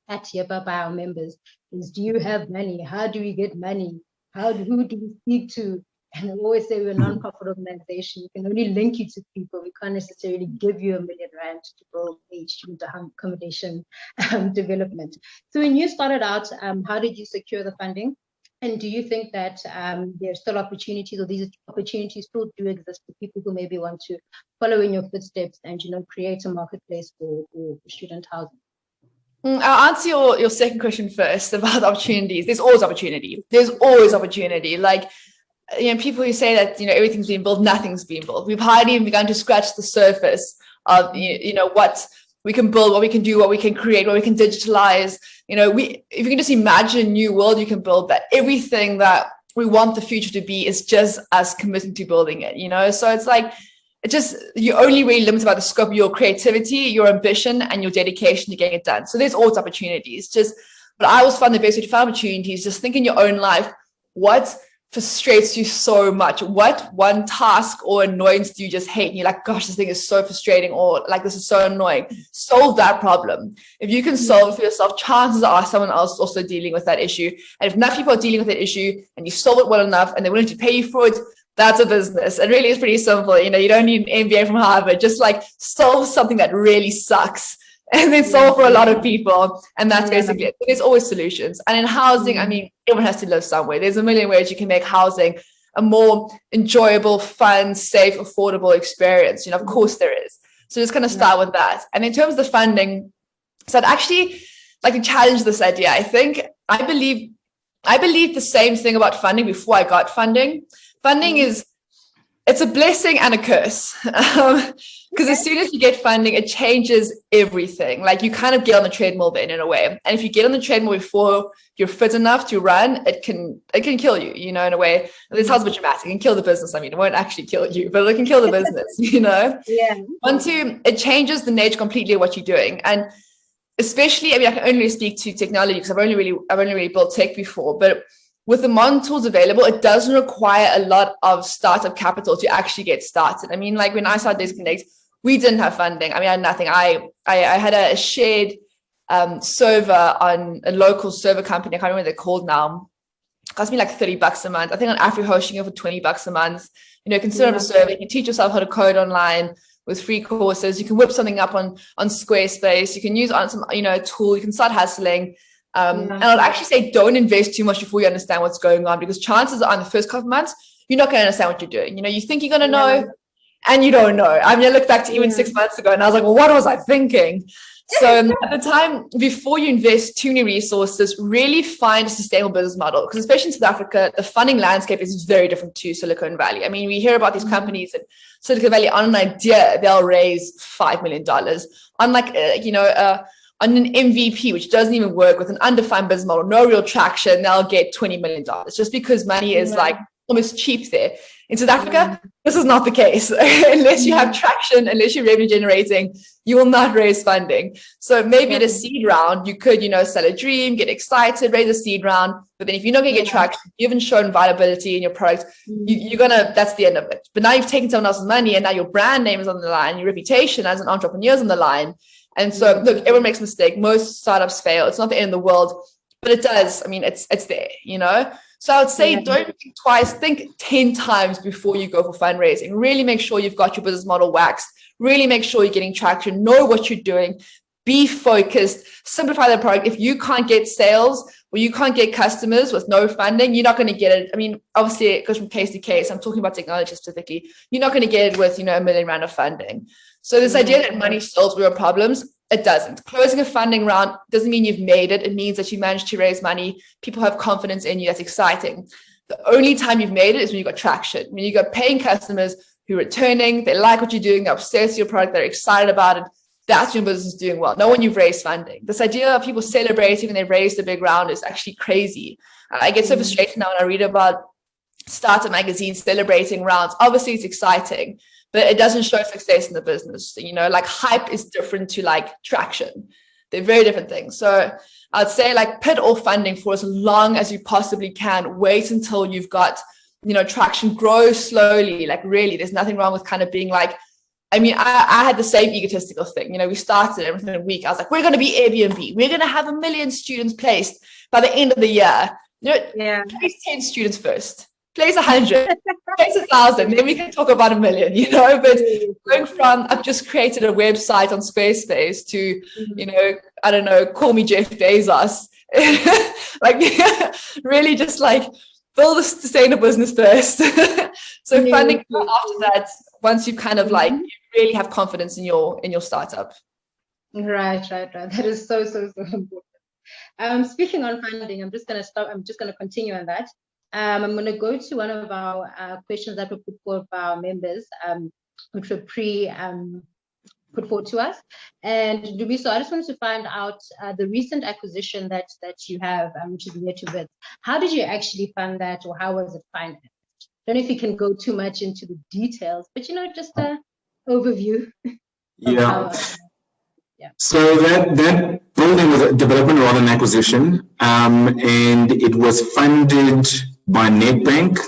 at YIPA by our members is, do you have money? How do we get money? Who do we speak to? And I always say we're a non-profit organization. We can only link you to people. We can't necessarily give you R1 million to build a student accommodation development. So when you started out, how did you secure the funding? And do you think that there are still opportunities, or these opportunities still do exist for people who maybe want to follow in your footsteps and create a marketplace for student housing? I'll answer your second question first about opportunities. There's always opportunity. Like, people who say that everything's being built, nothing's being built. We've hardly even begun to scratch the surface of what we can build, what we can do, what we can create, what we can digitalize. If you can just imagine a new world you can build, that everything that we want the future to be is just us committing to building it, So it's like, you're only really limited by the scope of your creativity, your ambition, and your dedication to getting it done. So there's always opportunities. But I always find the best way to find opportunities, just think in your own life, what frustrates you so much? What one task or annoyance do you just hate? And you're like, gosh, this thing is so frustrating, or like, this is so annoying. Solve that problem. If you can solve it for yourself, chances are someone else is also dealing with that issue. And if enough people are dealing with that issue and you solve it well enough and they're willing to pay you for it, that's a business. It really is pretty simple. You know, you don't need an MBA from Harvard. Just like solve something that really sucks, and then solve for a lot of people. And that's basically it. There's always solutions. And in housing, I mean, everyone has to live somewhere. There's a million ways you can make housing a more enjoyable, fun, safe, affordable experience. You know, of course there is. So just kind of start with that. And in terms of the funding, so I'd actually like to challenge this idea. I believe the same thing about funding before I got funding. Funding it's a blessing and a curse. Because as soon as you get funding, it changes everything. Like you kind of get on the treadmill then in a way. And if you get on the treadmill before you're fit enough to run, it can kill you, you know, in a way. This sounds a bit dramatic. It can kill the business. I mean, it won't actually kill you, but it can kill the business, you know? Yeah. It changes the nature completely of what you're doing. And especially, I mean, I can only speak to technology because I've only really built tech before, but with the modern tools available, it doesn't require a lot of startup capital to actually get started. I mean, like when I started DigsConnect, we didn't have funding. I mean, I had nothing. I had a shared server on a local server company. I can't remember what they're called now. It cost me like $30 a month. I think on Afri hosting it for $20 a month. You know, you can set up a server. You can teach yourself how to code online with free courses. You can whip something up on Squarespace. You can use on some, you know, tool. You can start hustling. And I'd actually say don't invest too much before you understand what's going on, because chances are in the first couple of months, you're not going to understand what you're doing. You know, you think you're going to know and you don't know. I mean, I look back to even 6 months ago and I was like, well, what was I thinking? So at the time, before you invest too many resources, really find a sustainable business model. Because especially in South Africa, the funding landscape is very different to Silicon Valley. I mean, we hear about these companies in Silicon Valley on an idea, they'll raise $5 million. On like, on an MVP, which doesn't even work, with an undefined business model, no real traction, they'll get $20 million just because money is like almost cheap there. In South Africa, this is not the case. Unless you have traction, unless you're revenue generating, you will not raise funding. So maybe at a seed round, you could, you know, sell a dream, get excited, raise a seed round. But then if you're not going to get traction, you haven't shown viability in your product, that's the end of it. But now you've taken someone else's money and now your brand name is on the line, your reputation as an entrepreneur is on the line. And so, look, everyone makes a mistake. Most startups fail. It's not the end of the world, but it does. I mean, it's there, you know? So I would say don't think twice, think 10 times before you go for fundraising. Really make sure you've got your business model waxed. Really make sure you're getting traction. Know what you're doing. Be focused. Simplify the product. If you can't get sales or you can't get customers with no funding, you're not going to get it. I mean, obviously, it goes from case to case. I'm talking about technology specifically. You're not going to get it with, you know, $1 million of funding. So this idea that money solves real problems, it doesn't. Closing a funding round doesn't mean you've made it. It means that you managed to raise money. People have confidence in you. That's exciting. The only time you've made it is when you got traction, when you got paying customers who are returning, they like what you're doing, they're obsessed with your product, they're excited about it. That's when your business is doing well. Not when you've raised funding. This idea of people celebrating when they raised a big round is actually crazy. I get so frustrated now when I read about startup magazines celebrating rounds. Obviously, it's exciting, but it doesn't show success in the business. You know, like hype is different to like traction. They're very different things. So I'd say like put off funding for as long as you possibly can. Wait until you've got, you know, traction. Grow slowly. Like really, there's nothing wrong with kind of being like, I mean, I had the same egotistical thing. You know, we started everything in a week. I was like, we're going to be Airbnb. We're going to have 1 million students placed by the end of the year. You know, place 10 students first. Place 100, place 1,000, then we can talk about 1 million, you know, but going from, I've just created a website on Squarespace to, you know, I don't know, call me Jeff Bezos, like really just like build a sustainable business first. So funding after that, once you kind of like, you really have confidence in your startup. Right. That is so important. Speaking on funding, I'm just going to continue on that. I'm going to go to one of our questions that were put forward by our members, which were put forward to us. And Ndumiso, I just wanted to find out the recent acquisition that you have, which is YIPA. How did you actually fund that, or how was it financed? I don't know if you can go too much into the details, but you know, just an overview. So that building was a development rather than acquisition, and it was funded by Nedbank.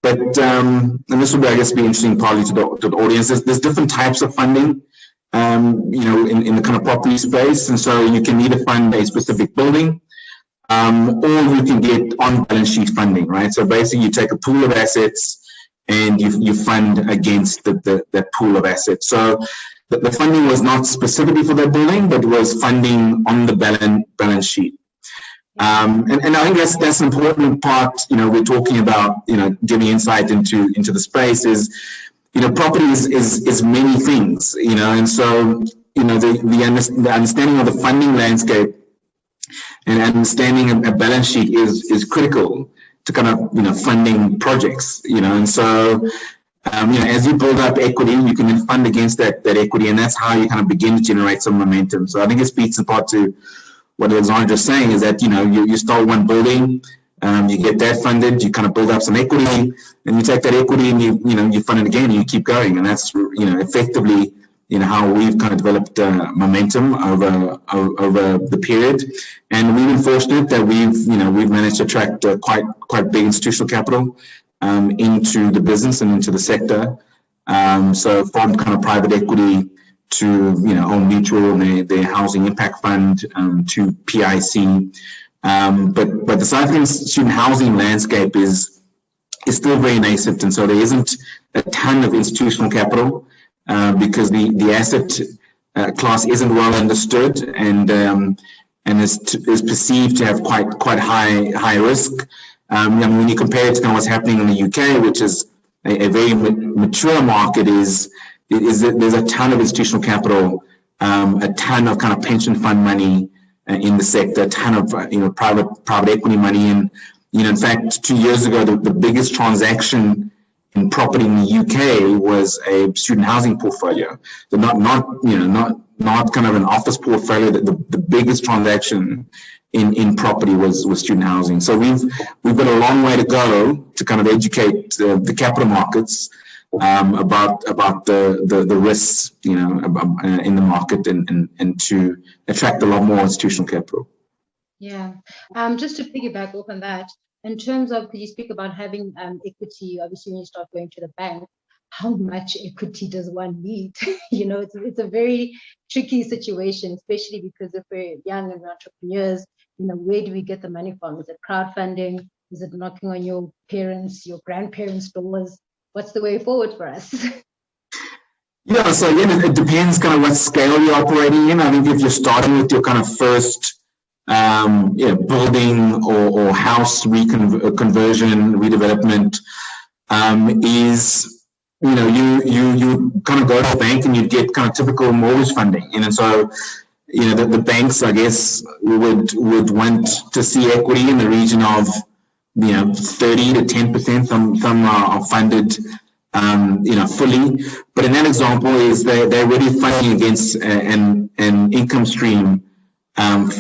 But, and this would, I guess, be interesting probably to the audience. There's different types of funding, you know, in the kind of property space. And so you can either fund a specific building, or you can get on-balance sheet funding, right? So basically you take a pool of assets and you fund against that pool of assets. So the funding was not specifically for that building, but was funding on the balance sheet. And I think that's an important part, you know, we're talking about, you know, giving insight into the space is, you know, property is many things, you know, and so, you know, the understanding of the funding landscape and understanding a balance sheet is critical to kind of, you know, funding projects, you know, and so, you know, as you build up equity, you can then fund against that equity, and that's how you kind of begin to generate some momentum. So I think it speaks in part to what Alexandria is saying is that, you know, you start one building, you get that funded, you kind of build up some equity, and you take that equity and you fund it again, and you keep going, and that's, you know, effectively, you know, how we've kind of developed momentum over the period. And we've been fortunate that we've managed to attract quite big institutional capital into the business and into the sector. So from kind of private equity to, you know, Home Mutual and their housing impact fund, to PIC. But the South African student housing landscape is still very nascent, and so there isn't a ton of institutional capital because the asset class isn't well understood and is perceived to have quite high risk. I mean, when you compare it to kind of what's happening in the UK, which is a very mature market, is that there's a ton of institutional capital, a ton of kind of pension fund money in the sector, a ton of private equity money, and in fact 2 years ago the biggest transaction in property in the UK was a student housing portfolio. So not kind of an office portfolio. The biggest transaction in property was student housing. So we've got a long way to go to kind of educate the capital markets about the risks, you know, in the market and to attract a lot more institutional capital. Yeah. Just to piggyback off on that, in terms of, could you speak about having equity? Obviously, when you start going to the bank, how much equity does one need? You know, it's a very tricky situation, especially because if we're young and we're entrepreneurs, you know, where do we get the money from? Is it crowdfunding? Is it knocking on your parents, your grandparents' doors? What's the way forward for us? Yeah, so again, it depends kind of what scale you're operating in. I think if you're starting with your kind of first building or house conversion, redevelopment, is, you know, you kind of go to the bank and you get kind of typical mortgage funding. And so, you know, the banks, I guess, would want to see equity in the region of, you know, 30 to 10%. Some are funded, you know, fully. But in that example, is they're really funding against an income stream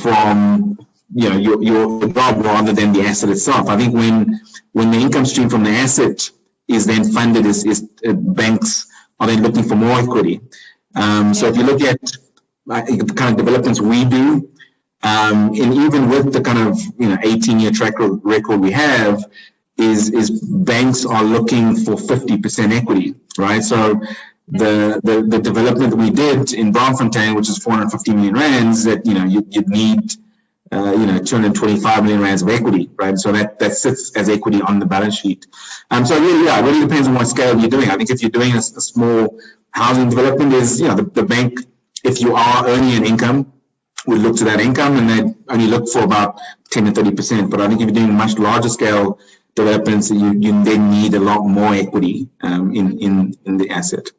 from, you know, your job rather than the asset itself. I think when the income stream from the asset is then funded, is banks are then looking for more equity. So if you look at the kind of developments we do, and even with the kind of, you know, 18-year track record we have, is banks are looking for 50% equity, right? So the development that we did in Braamfontein, which is 450 million rands, that, you know, you'd need 225 million rands of equity, right? So that sits as equity on the balance sheet. So really, yeah, it really depends on what scale you're doing. I think if you're doing a small housing development, is, you know, the bank, if you are earning an income, would look to that income, and they only look for about 10 to 30%. But I think if you're doing much larger scale developments, you then need a lot more equity in the asset.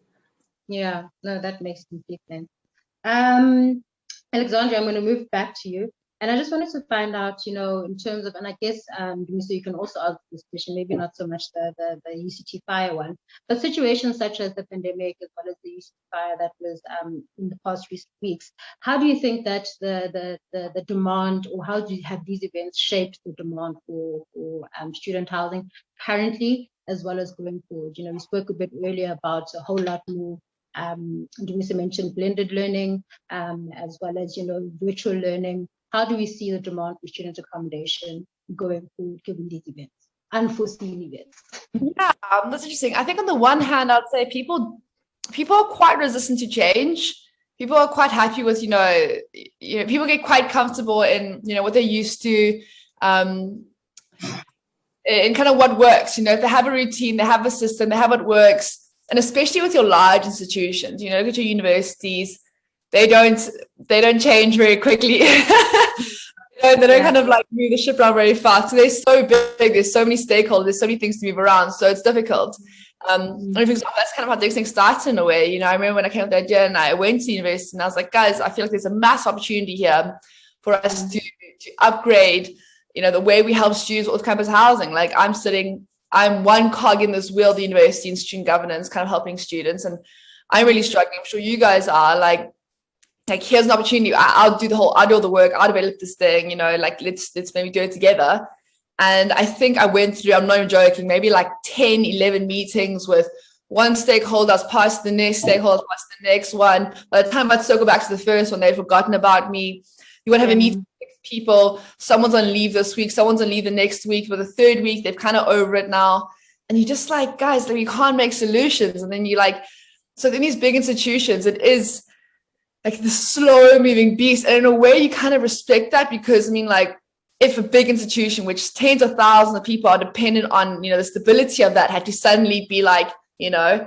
Yeah, no, that makes complete sense. Alexandria, I'm going to move back to you. And I just wanted to find out, you know, in terms of, and I guess, so you can also answer this question, maybe not so much the UCT fire one, but situations such as the pandemic as well as the UCT fire that was in the past recent weeks. How do you think that the demand, or how do you have these events shaped the demand for student housing currently as well as going forward? You know, we spoke a bit earlier about a whole lot more. Ndumiso mentioned blended learning, as well as, you know, virtual learning. How do we see the demand for student accommodation going forward given these events? unforeseen events? Yeah, that's interesting. I think on the one hand, I'd say people are quite resistant to change. People are quite happy with, people get quite comfortable in, what they're used to, in kind of what works. If they have a routine, they have a system, they have what works. And especially with your large institutions, look at your universities, they don't change very quickly. They don't kind of like move the ship around very fast. So they're so big, there's so many stakeholders, there's so many things to move around. So it's difficult. And for example, that's kind of how DigsConnect started in a way. I remember when I came with the idea and I went to university and I was like, guys, I feel like there's a mass opportunity here for us to upgrade, the way we help students with campus housing. Like I'm one cog in this wheel, the university and student governance, kind of helping students. And I'm really struggling. I'm sure you guys are like here's an opportunity. I'll do all the work. I'll develop this thing, let's maybe do it together. And I think I went through, I'm not even joking, maybe like 10, 11 meetings with one stakeholder, I was past the next stakeholder, past the next one. By the time I'd circle back to the first one, they'd forgotten about me. You would have a meeting with people, someone's on leave this week, someone's on leave the next week, but the third week, they've kind of over it now. And you're just like, guys, we can't make solutions. And then so in these big institutions, it is like the slow moving beast. And in a way, you kind of respect that because, if a big institution, which tens of thousands of people are dependent on, the stability of that, had to suddenly be like, a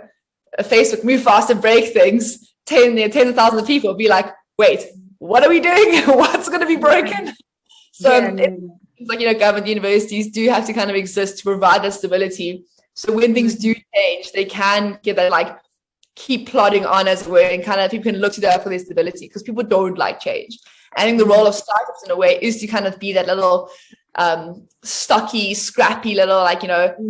Facebook move fast and break things, tens of thousands of people be like, wait, what are we doing? What's going to be broken? So it's like, government universities do have to kind of exist to provide that stability. So when things do change, they can get that keep plodding on as it were, and kind of people can look to that for their stability because people don't like change. I think the role of startups in a way is to kind of be that little stocky, scrappy little,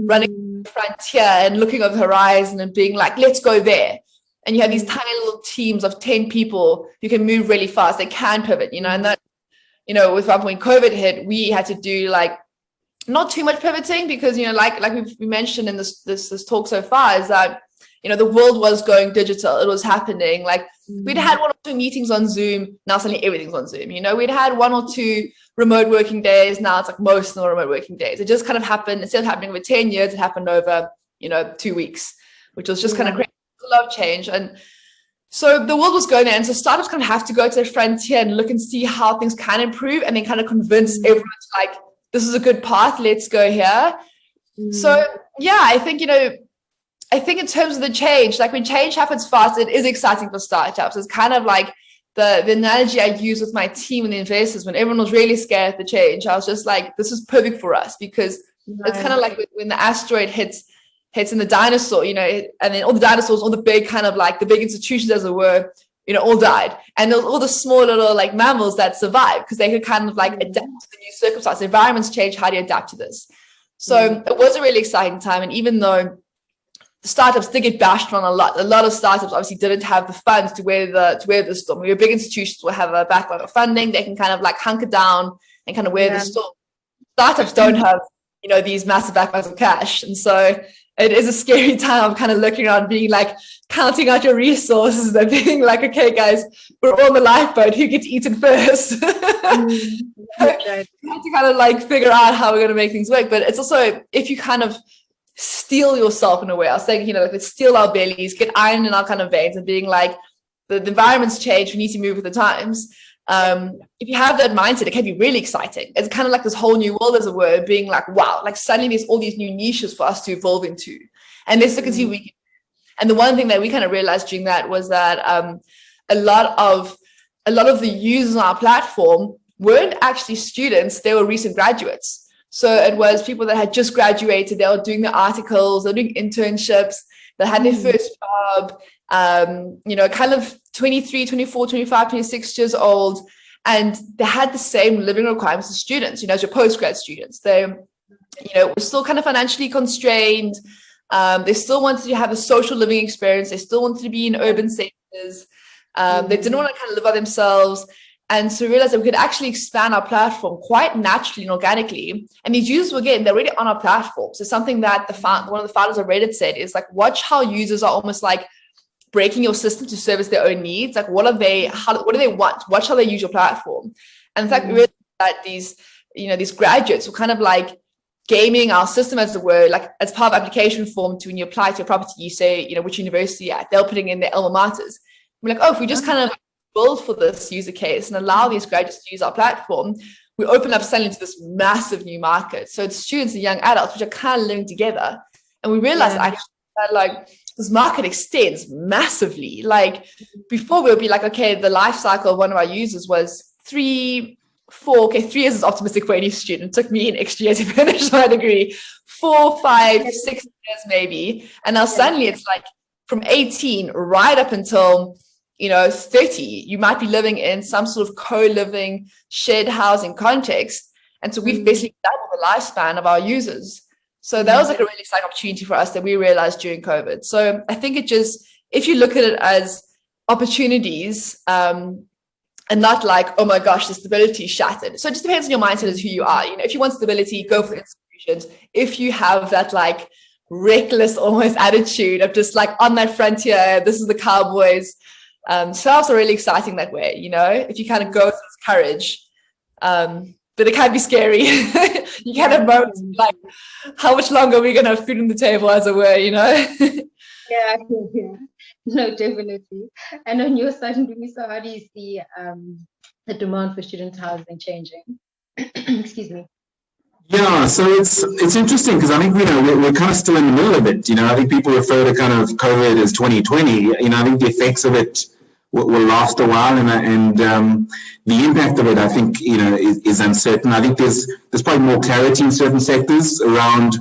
running the frontier and looking over the horizon and being like, let's go there. And you have these tiny little teams of 10 people who can move really fast. They can pivot, and that, with when COVID hit, we had to do not too much pivoting because, like we mentioned in this talk so far is that, the world was going digital. It was happening. We'd had 1 or 2 meetings on Zoom. Now suddenly everything's on Zoom. We'd had 1 or 2 remote working days. Now it's most of the remote working days. It just kind of happened. Instead of happening over 10 years, it happened over, 2 weeks, which was just kind of crazy. A lot of change. And so the world was going there. And so startups kind of have to go to the frontier and look and see how things can improve and then kind of convince everyone to this is a good path. Let's go here. So, yeah, I think, in terms of the change, when change happens fast, it is exciting for startups. It's kind of like the analogy I use with my team and the investors when everyone was really scared of the change. I was just like, this is perfect for us because it's kind of like when the asteroid hits in the dinosaur, and then all the dinosaurs, all the big kind of the big institutions as it were, all died. And there was all the small little mammals that survived because they could kind of adapt to the new circumstances. Environments change. How do you adapt to this? So it was a really exciting time. And even though startups did get bashed on a lot of startups obviously didn't have the funds to weather the storm. We were big institutions will have a backlog of funding. They can kind of hunker down and kind of weather the storm. Startups don't have, these massive backlogs of cash. And so it is a scary time of kind of looking around, being counting out your resources and being okay, guys, we're all on the lifeboat. Who gets eaten first? You have to kind of figure out how we're going to make things work. But it's also, if you kind of steel yourself in a way, I was saying, let's steel our bellies, get iron in our kind of veins and being the environment's changed, we need to move with the times. If you have that mindset, it can be really exciting. It's kind of this whole new world, as it were, being wow, suddenly there's all these new niches for us to evolve into. And let's look and see what we can. And the one thing that we kind of realized during that was that a lot of the users on our platform weren't actually students, they were recent graduates. So it was people that had just graduated, they were doing the articles, they were doing internships, they had their first job, kind of 23, 24, 25, 26 years old. And they had the same living requirements as students, as your postgrad students. They, were still kind of financially constrained. They still wanted to have a social living experience. They still wanted to be in urban centers. They didn't want to kind of live by themselves. And so we realized that we could actually expand our platform quite naturally and organically. And these users, again, they're already on our platform. So something that one of the founders of Reddit said is watch how users are almost breaking your system to service their own needs. What do they want? Watch how they use your platform. And in fact, we realized that these graduates were kind of gaming our system, as it were, like as part of application form to when you apply to a property, you say, you know, which university at, they're putting in their alma maters. We're like, oh, if we just kind of build for this user case and allow these graduates to use our platform, we open up suddenly to this massive new market. So it's students and young adults, which are kind of living together. And we realized actually that like this market extends massively. Like before we would be like, okay, the life cycle of one of our users was 3 years is optimistic for any student. It took me an extra year to finish my degree. 4, 5, 6 years maybe. And now suddenly it's like from 18 right up until, you know, 30, you might be living in some sort of co-living shared housing context. And so we've basically doubled the lifespan of our users. So that was like a really exciting opportunity for us that we realized during COVID. So I think it just, if you look at it as opportunities, and not like, oh my gosh, the stability shattered. So it just depends on your mindset as who you are. You know, if you want stability, go for institutions. If you have that like reckless almost attitude of just like on that frontier, this is the Cowboys. Sales are really exciting that way, you know, if you kind of go with this courage, but it can be scary. You kind of moments like, how much longer are we going to have food on the table, as it were, you know? Yeah. No, definitely. And on your side, Ndumiso, how do you see the demand for student housing changing? Excuse me. Yeah, so it's interesting because I think, you know, we're kind of still in the middle of it. You know, I think people refer to kind of COVID as 2020. You know, I think the effects of it will last a while, and the impact of it, I think, you know, is uncertain. I think there's probably more clarity in certain sectors around,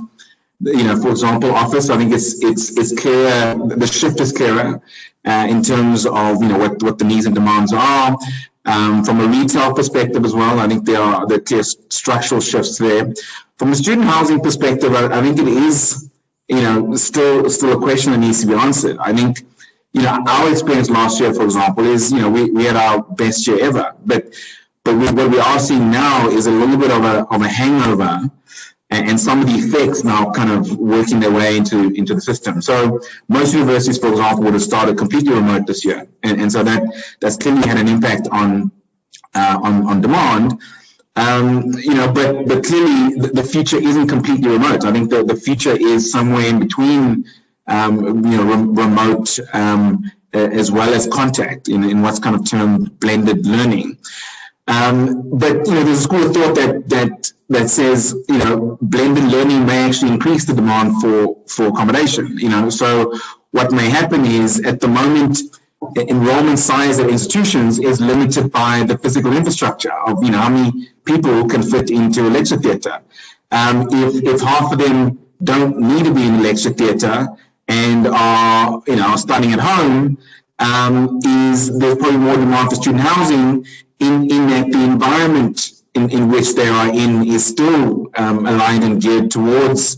you know, for example, office. I think it's clearer. The shift is clearer in terms of, you know, what the needs and demands are. From a retail perspective as well, I think there are clear structural shifts there. From a student housing perspective, I think it is, you know, still a question that needs to be answered. I think, you know, our experience last year, for example, is, you know, we had our best year ever, but what we are seeing now is a little bit of a hangover, and some of the effects now kind of working their way into the system. So most universities, for example, would have started completely remote this year, and so that's clearly had an impact on demand. You know, but clearly the future isn't completely remote. I think the future is somewhere in between, you know, remote as well as contact in what's kind of termed blended learning. But, you know, there's a school of thought that says, you know, blended learning may actually increase the demand for accommodation. You know, so what may happen is, at the moment, enrollment size at institutions is limited by the physical infrastructure of, you know, how many people can fit into a lecture theatre. If half of them don't need to be in a lecture theatre and are, you know, studying at home, there's probably more demand for student housing in that the environment in which they are in is still aligned and geared towards,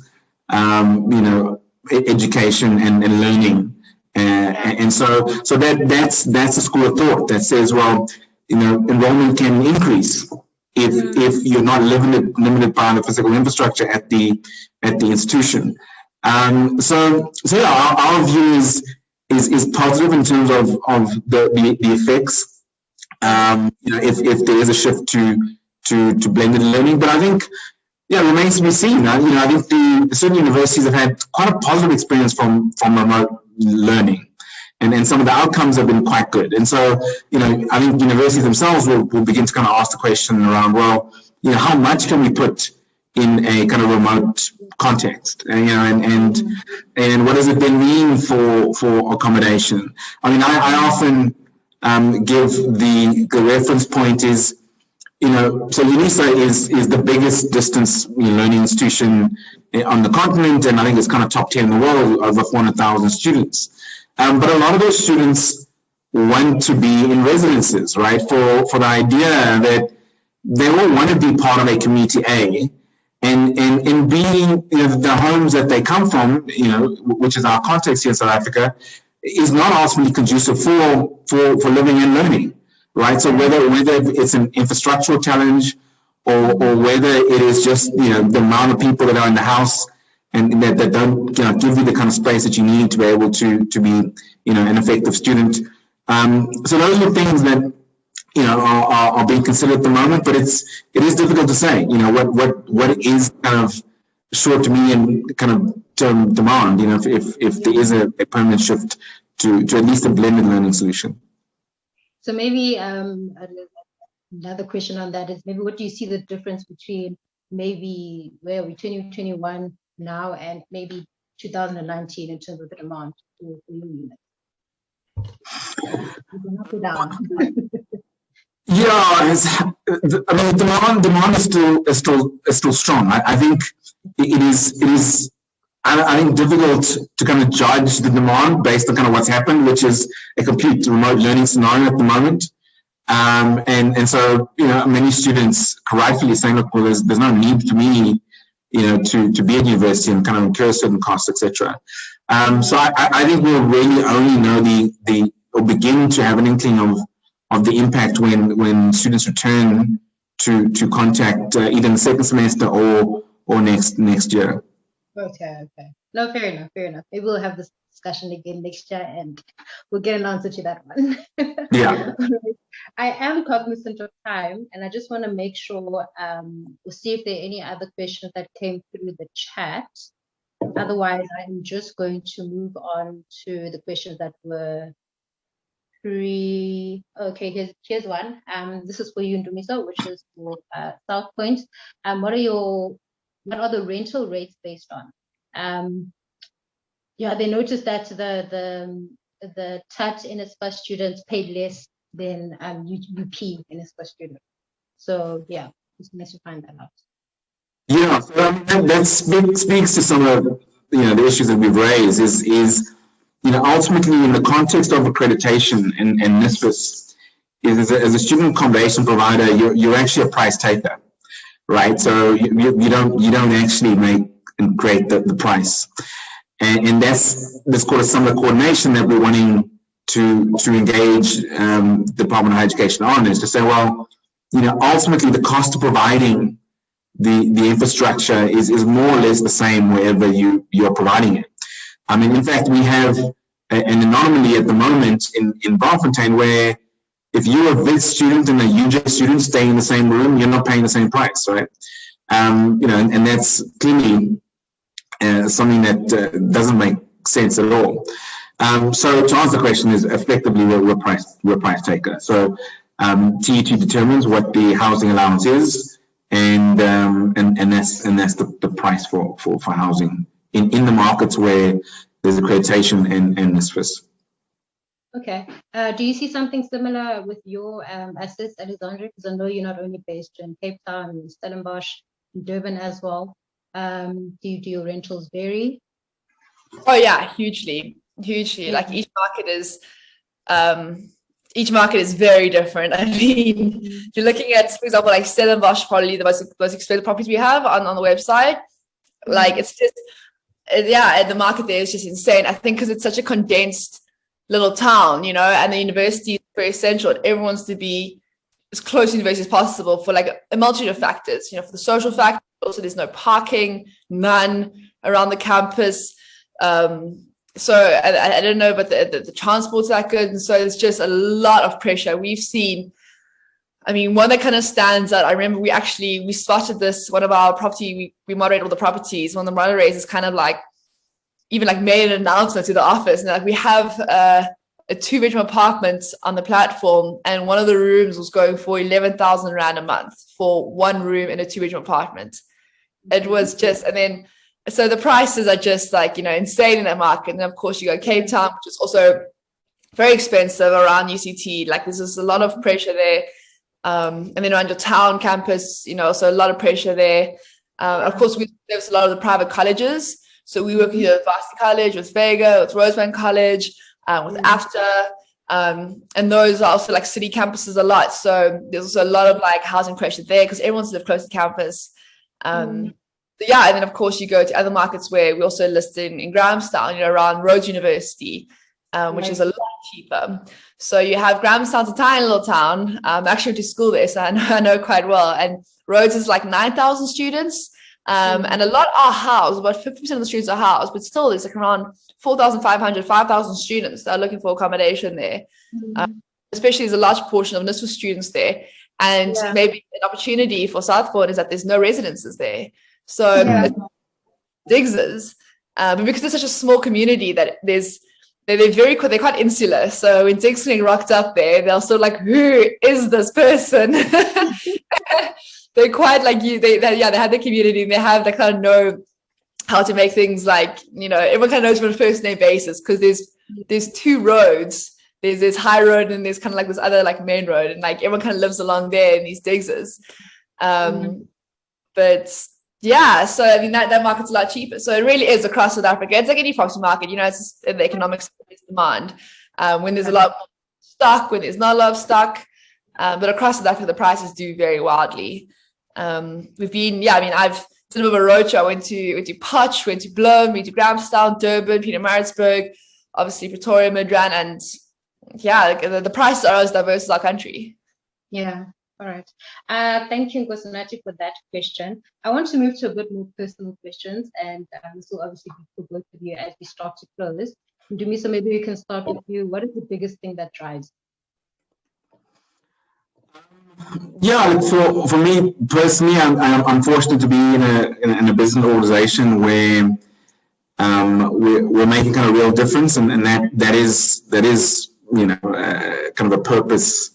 you know, education and learning. And so that's a school of thought that says, well, you know, enrollment can increase if you're not limited by the physical infrastructure at the institution. So yeah, our view is positive in terms of the effects. You know, if there is a shift to blended learning, but I think, yeah, it remains to be seen. You know, I think certain universities have had quite a positive experience from remote learning, and some of the outcomes have been quite good. And so, you know, I think universities themselves will begin to kind of ask the question around, well, you know, how much can we put in a kind of remote context, and, you know, and what does it then mean for accommodation? I mean, I often give the reference point is, you know, so UNISA is the biggest distance learning institution on the continent, and I think it's kind of top 10 in the world, over 400,000 students. But a lot of those students want to be in residences, right? For the idea that they all want to be part of a community A, and being, you know, the homes that they come from, you know, which is our context here in South Africa, is not ultimately conducive for living and learning, right? So whether it's an infrastructural challenge or whether it is just, you know, the amount of people that are in the house and that don't, you know, give you the kind of space that you need to be able to be, you know, an effective student. So those are things that, you know, are being considered at the moment, but it is difficult to say, you know, what is kind of short to medium kind of term demand, you know, if there is a permanent shift to at least a blended learning solution. So maybe another question on that is maybe what do you see the difference between maybe where we 2021 now and maybe 2019 in terms of the demand for your unit? Up or down? Yeah, I mean, demand is still strong. I think it is. I think difficult to kind of judge the demand based on kind of what's happened, which is a complete remote learning scenario at the moment. And so, you know, many students rightfully saying, look, well, there's no need for me, you know, to be at university and kind of incur certain costs, etc. So I think we'll really only know or begin to have an inkling of the impact when students return to contact either in the second semester or next year. Okay. No, fair enough. Maybe we'll have this discussion again next year and we'll get an answer to that one. Yeah. I am cognizant of time and I just want to make sure we'll see if there are any other questions that came through the chat. Otherwise, I'm just going to move on to the questions that were okay, here's one. This is for you, Ndumiso, which is for South Point. What are the rental rates based on? They noticed that the TAT NSFAS students paid less than UP NSFAS students. So yeah, just nice to find that out. Yeah, so that speaks to some of the issues that we've raised. Is ultimately in the context of accreditation and NSFAS, as a student accommodation provider, you're actually a price taker. Right, so you don't actually make and create the price, and that's called some of the coordination that we're wanting to engage the Department of Higher Education on, is to say, well, ultimately the cost of providing the infrastructure is more or less the same wherever you're providing it. I mean, in fact, we have an anomaly at the moment in Braamfontein where if you're a VIT student and a UJ student staying in the same room, you're not paying the same price, right? And that's clearly something that doesn't make sense at all. So to answer the question is effectively we're a price taker. So TET determines what the housing allowance is, and that's the price for housing in the markets where there's accreditation and NSFAS. Okay. Do you see something similar with your assets, Alexandria? Because I know you're not only based in Cape Town, Stellenbosch, Durban as well. Do your rentals vary? Oh yeah, hugely. Like each market is very different. I mean, if you're looking at, for example, like Stellenbosch, probably the most expensive properties we have on the website. Like it's just, the market there is just insane. I think because it's such a condensed little town, and the university is very essential, and everyone wants to be as close to university as possible for like a multitude of factors, for the social factor. Also, there's no parking, none around the campus. So I don't know, but the transport's that good. And so there's just a lot of pressure. We've seen, I mean, one that kind of stands out, I remember we spotted this, one of our property, we moderate all the properties. One of the moderators kind of like, even like made an announcement to the office, and like we have a 2-bedroom apartment on the platform, and one of the rooms was going for 11,000 Rand a month for one room in a 2-bedroom apartment. It was just, and then so the prices are just like insane in that market. And of course you go Cape Town, which is also very expensive around UCT. Like there's just a lot of pressure there, and then around your town campus, so a lot of pressure there. Of course there's a lot of the private colleges. So we work with Varsity College, with Vega, with Rosebank College, with AFTA, and those are also like city campuses a lot. So there's also a lot of like housing pressure there because everyone wants to live close to campus. And then of course you go to other markets where we also list in Grahamstown, around Rhodes University, which is a lot cheaper. So you have Grahamstown's a tiny little town. I actually went to school there, so I know quite well. And Rhodes is like 9,000 students. And a lot are housed, about 50% of the students are housed, but still there's like around 4,500, 5,000 students that are looking for accommodation there. Especially there's a large portion of NSFAS students there. And maybe an opportunity for Southport is that there's no residences there. So Digsers. But because it's such a small community that they're quite insular. So when DigsConnect rocked up there, they're sort of like, who is this person? They're quite like you. They have the community, and they have, they kind of know how to make things like, everyone kind of knows from a first name basis, because there's two roads. There's this high road and there's kind of like this other like main road, and like everyone kind of lives along there in these Digsers. But yeah, so I mean that market's a lot cheaper. So it really is across South Africa. It's like any property market, it's just the economics of demand. When there's a lot of stock, when there's not a lot of stock. But across South Africa, the prices do vary wildly. I've done a bit of a roadshow. I went to Potch, went to Bloem, went to Grahamstown, Durban, Pietermaritzburg, obviously Pretoria, Midrand, and the prices are as diverse as our country. Yeah. All right. Thank you, Nkosinathi, for that question. I want to move to a bit more personal questions, and this will obviously be for both of you as we start to close. Ndumiso, maybe we can start with you. What is the biggest thing that drives? Yeah, for me personally, I'm fortunate to be in a business organization where we're making kind of real difference, and that is kind of a purpose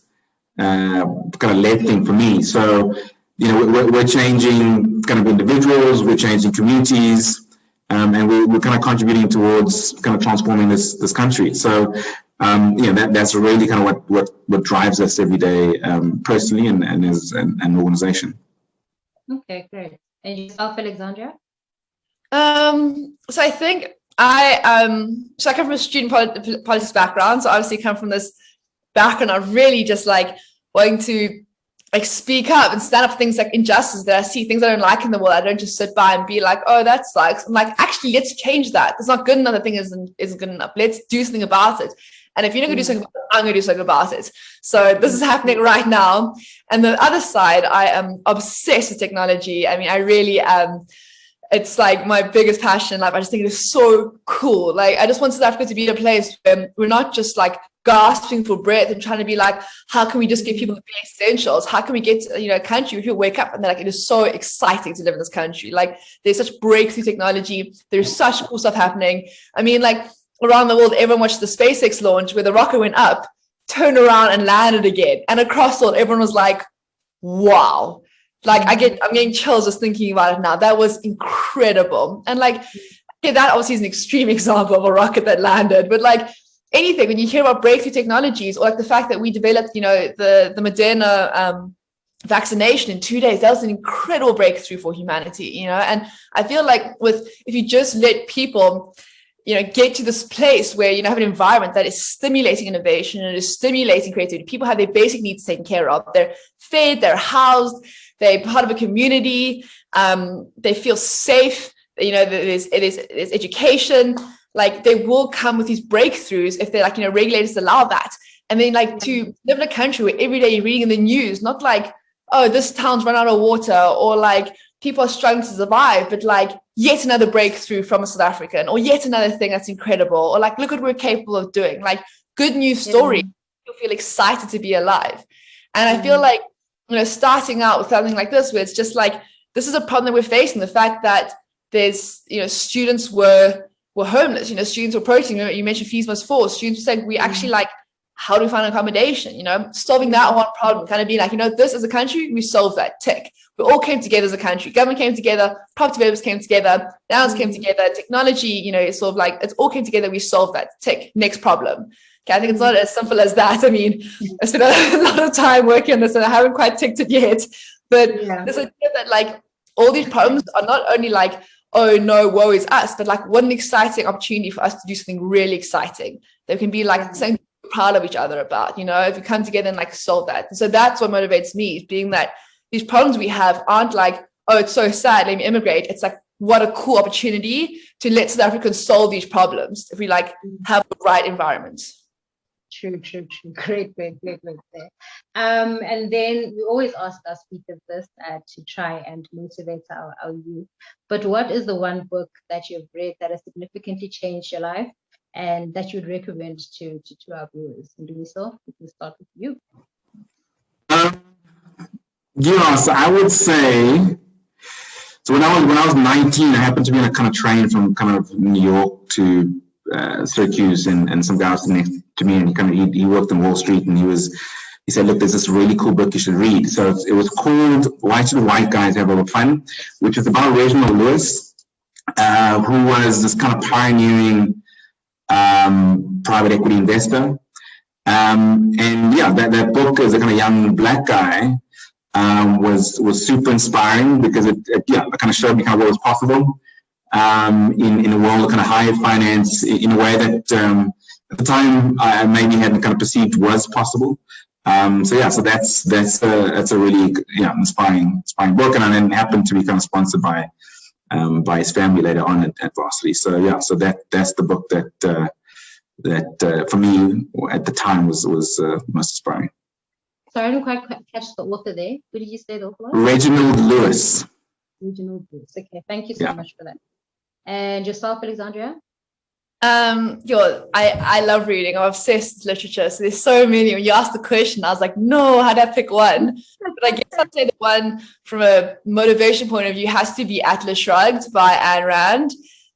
kind of led thing for me. So we're changing kind of individuals, we're changing communities, and we're kind of contributing towards kind of transforming this country. So that's really kind of what drives us every day, personally and as an organization. Okay, great. And yourself, Alexandria? So I think I come from a student politics background, so obviously come from this background of really just like wanting to like speak up and stand up for things like injustice that I see, things I don't like in the world. I don't just sit by and be like, oh, that sucks. I'm like, actually, let's change that. It's not good enough. The thing isn't good enough. Let's do something about it. And if you're not going to do something about it, I'm going to do something about it. So this is happening right now. And the other side, I am obsessed with technology. I mean, I really am. It's like my biggest passion in life. I just think it is so cool. Like, I just want South Africa to be a place where we're not just like gasping for breath and trying to be like, how can we just give people the bare essentials? How can we get a country where people wake up and they're like, it is so exciting to live in this country. Like, there's such breakthrough technology. There's such cool stuff happening. I mean, like, around the world, everyone watched the SpaceX launch where the rocket went up, turned around and landed again. And across the world, everyone was like, wow. Like, I'm getting chills just thinking about it now. That was incredible. And like, that obviously is an extreme example of a rocket that landed, but like anything, when you hear about breakthrough technologies, or like the fact that we developed, the Moderna vaccination in 2 days, that was an incredible breakthrough for humanity, and I feel like if you just let people, get to this place where you have an environment that is stimulating innovation and is stimulating creativity. People have their basic needs taken care of. They're fed, they're housed, they're part of a community, they feel safe, there's education. Like, they will come with these breakthroughs if they're like, regulators allow that. And then like to live in a country where every day you're reading in the news, not like, oh, this town's run out of water, or like people are struggling to survive, but like yet another breakthrough from a South African, or yet another thing that's incredible, or like, look what we're capable of doing. Like, good news story. You feel excited to be alive. And I feel like, starting out with something like this, where it's just like, this is a problem that we're facing. The fact that there's, students were homeless, students were protesting. You mentioned fees must fall. Students were saying, we actually like, how do we find accommodation? Solving that one problem, kind of being like, this as a country, we solved that, tick. We all came together as a country. Government came together, property developers came together, nouns came together, technology, it's sort of like, it's all came together, we solved that, tick, next problem. Okay, I think it's not as simple as that. I mean, I spent a lot of time working on this and I haven't quite ticked it yet. But this idea that like all these problems are not only like, oh no, woe is us, but like, what an exciting opportunity for us to do something really exciting. There can be like something proud of each other about, if we come together and like solve that. And so that's what motivates me, is being that these problems we have aren't like, oh, it's so sad, let me immigrate. It's like, what a cool opportunity to let South Africans solve these problems if we like have the right environment. True. Great. And then we always ask our speakers this to try and motivate our youth. But what is the one book that you've read that has significantly changed your life and that you'd recommend to our viewers? Ndumiso, we can start with you. So I would say, So when I was 19, I happened to be on a kind of train from kind of New York to Syracuse, and some guy was next to me, and he worked on Wall Street, and he said, look, there's this really cool book you should read. So it was called Why Should the White Guys Have All the Fun, which is about Reginald Lewis, who was this kind of pioneering private equity investor. And yeah, that book as a kind of young black guy was super inspiring, because it kind of showed me kind of what was possible in a world of kind of higher finance in a way that at the time I maybe hadn't kind of perceived was possible. So that's a really inspiring book, and then happened to be kind of sponsored by his family later on at Varsity. So that's the book that for me at the time was most inspiring. Sorry, I didn't quite catch the author there. Who did you say the author was? Reginald Lewis. Reginald Lewis. Okay, thank you so much for that. And yourself, Alexandria? I love reading. I'm obsessed with literature. So there's so many. When you asked the question, I was like, no, how'd I pick one? But I guess I'd say the one from a motivation point of view has to be Atlas Shrugged by Ayn Rand.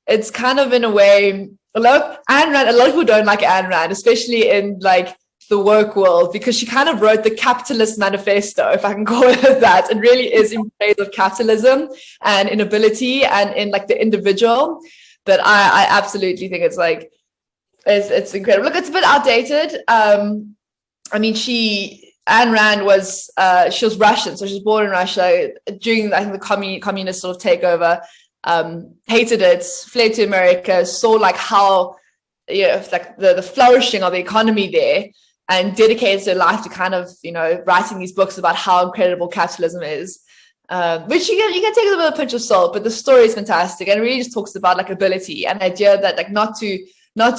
It's kind of, in a way, a lot of people don't like Ayn Rand, especially in like the work world, because she kind of wrote the capitalist manifesto, if I can call it that. It really is in praise of capitalism and inability and in like the individual. But I absolutely think it's like, it's incredible. Look, it's a bit outdated. I mean, Ayn Rand was, she was Russian, so she was born in Russia during, I think, the communist sort of takeover. Hated it, fled to America, saw like how, like the flourishing of the economy there, and dedicated her life to kind of, writing these books about how incredible capitalism is. Which you can take with a bit of a pinch of salt, but the story is fantastic, and it really just talks about like ability and idea that like not to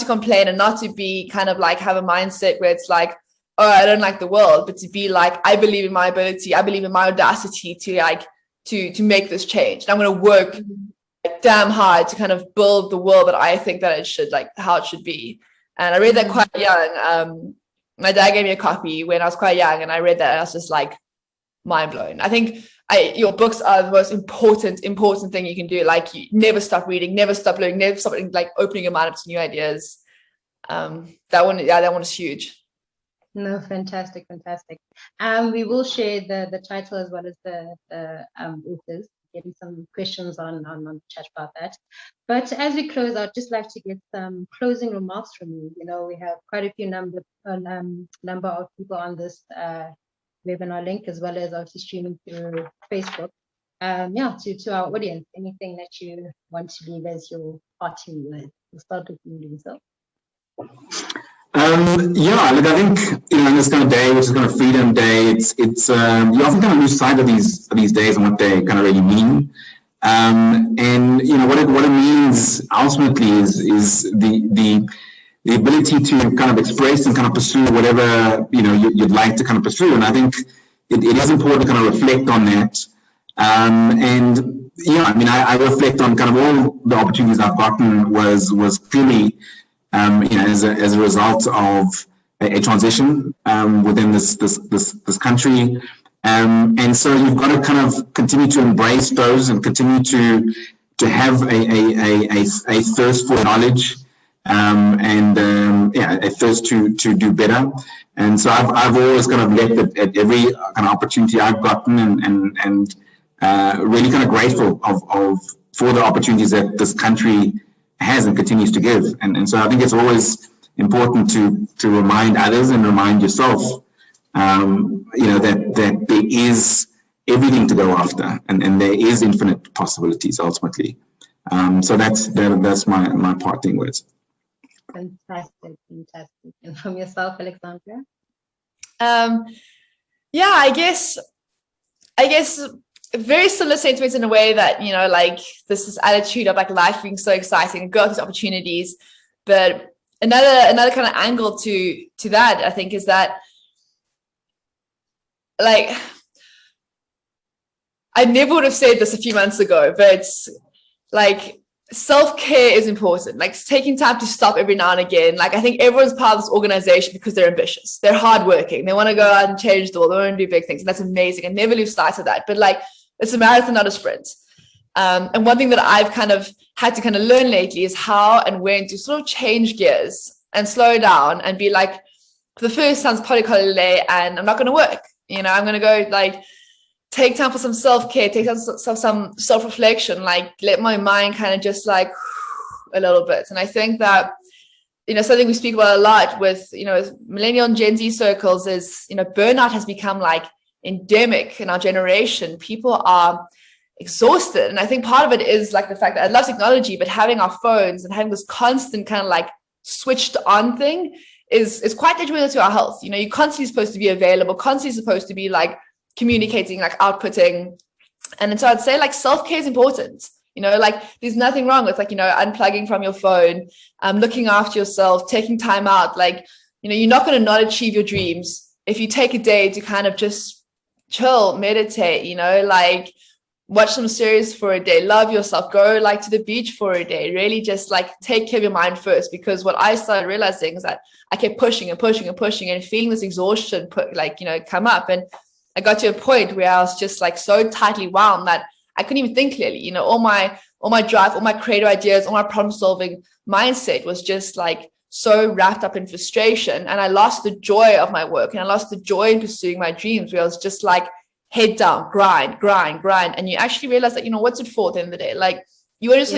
complain and not to be kind of like have a mindset where it's like, oh, I don't like the world, but to be like, I believe in my ability, I believe in my audacity to like to make this change, and I'm going to work damn hard to kind of build the world that I think that it should, like how it should be. And I read that quite young. My dad gave me a copy when I was quite young, and I read that and I was just like mind blown. I think your books are the most important thing you can do. Like, you never stop reading, never stop learning, never stop like opening your mind up to new ideas. That one is huge. No, fantastic. We will share the title as well as the authors, getting some questions on the chat about that. But as we close, I'd just like to get some closing remarks from you. We have quite a few number of people on this webinar link, as well as obviously streaming through Facebook. To our audience, anything that you want to leave as your parting word? We'll start with you, Ndumiso. Look, I think in this kind of day, which is kind of Freedom Day, it's you often kind of lose sight of these days and what they kind of really mean. And what it means ultimately is the ability to kind of express and kind of pursue whatever you'd like to kind of pursue. And I think it is important to kind of reflect on that. I reflect on kind of all the opportunities I've gotten was purely as a result of a transition within this country. And so you've got to kind of continue to embrace those and continue to have a thirst for knowledge, a thirst to do better. And so I've always kind of left at every kind of opportunity I've gotten, and really kind of grateful for the opportunities that this country has and continues to give. And so I think it's always important to remind others and remind yourself that there is everything to go after, and there is infinite possibilities ultimately. So that's my parting words. Fantastic. And from yourself, Alexandria? I guess very similar sentiments in a way that, like this attitude of like life being so exciting and go these opportunities. But another kind of angle to that, I think, is that like, I never would have said this a few months ago, but like self-care is important. Like taking time to stop every now and again. Like I think everyone's part of this organization because they're ambitious, they're hardworking, they want to go out and change the world, they want to do big things, and that's amazing, and never lose sight of that. But like, it's a marathon, not a sprint. And one thing that I've kind of had to kind of learn lately is how and when to sort of change gears and slow down and be like, for the first time, it's public holiday and I'm not going to work. You know, I'm going to go like take time for some self-care, take time for some self-reflection, like let my mind kind of just like a little bit. And I think that, you know, something we speak about a lot with, you know, millennial and Gen Z circles is, you know, burnout has become like endemic in our generation. People are exhausted. And I think part of it is like the fact that I love technology, but having our phones and having this constant kind of like switched on thing is quite detrimental to our health. You know, you're constantly supposed to be available, constantly supposed to be like communicating, like outputting. And so I'd say like self-care is important. You know, like there's nothing wrong with like, you know, unplugging from your phone, looking after yourself, taking time out. Like, you know, you're not going to not achieve your dreams if you take a day to kind of just chill, meditate, you know, like watch some series for a day, love yourself, go like to the beach for a day, really just like take care of your mind first. Because what I started realizing is that I kept pushing and pushing and pushing and feeling this exhaustion like, you know, come up. And I got to a point where I was just like so tightly wound that I couldn't even think clearly. You know, all my drive, all my creative ideas, all my problem solving mindset was just like so wrapped up in frustration. And I lost the joy of my work and I lost the joy in pursuing my dreams, where I was just like head down, grind. And you actually realize that, you know, what's it for at the end of the day? Like you are just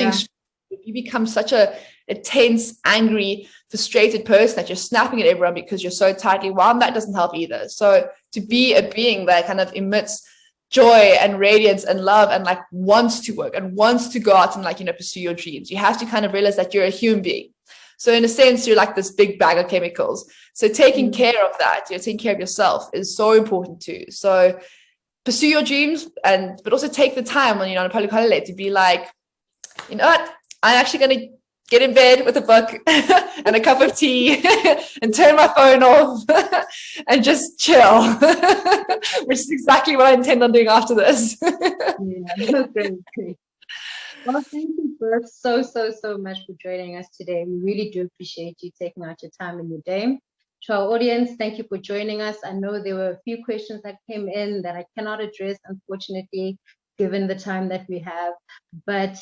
if you become such a tense, angry, frustrated person that you're snapping at everyone because you're so tightly wound, that doesn't help either. So to be a being that kind of emits joy and radiance and love and like wants to work and wants to go out and like, you know, pursue your dreams, you have to kind of realize that you're a human being. So in a sense, you're like this big bag of chemicals. So taking care of that, you're taking care of yourself is so important too. So pursue your dreams, but also take the time on, you know, on a public holiday to be like, you know what, I'm actually going to get in bed with a book and a cup of tea and turn my phone off and just chill, which is exactly what I intend on doing after this. Great. Well, thank you both so much for joining us today. We really do appreciate you taking out your time in your day. To our audience, thank you for joining us. I know there were a few questions that came in that I cannot address, unfortunately, given the time that we have, but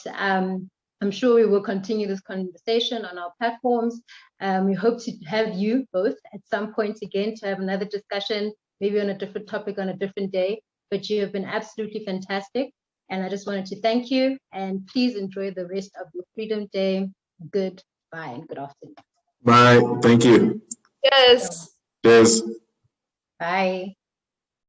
I'm sure we will continue this conversation on our platforms. We hope to have you both at some point again to have another discussion, maybe on a different topic on a different day, but you have been absolutely fantastic. And I just wanted to thank you, and please enjoy the rest of your Freedom Day. Goodbye and good afternoon. Bye. Thank you. Yes. Cheers. Bye.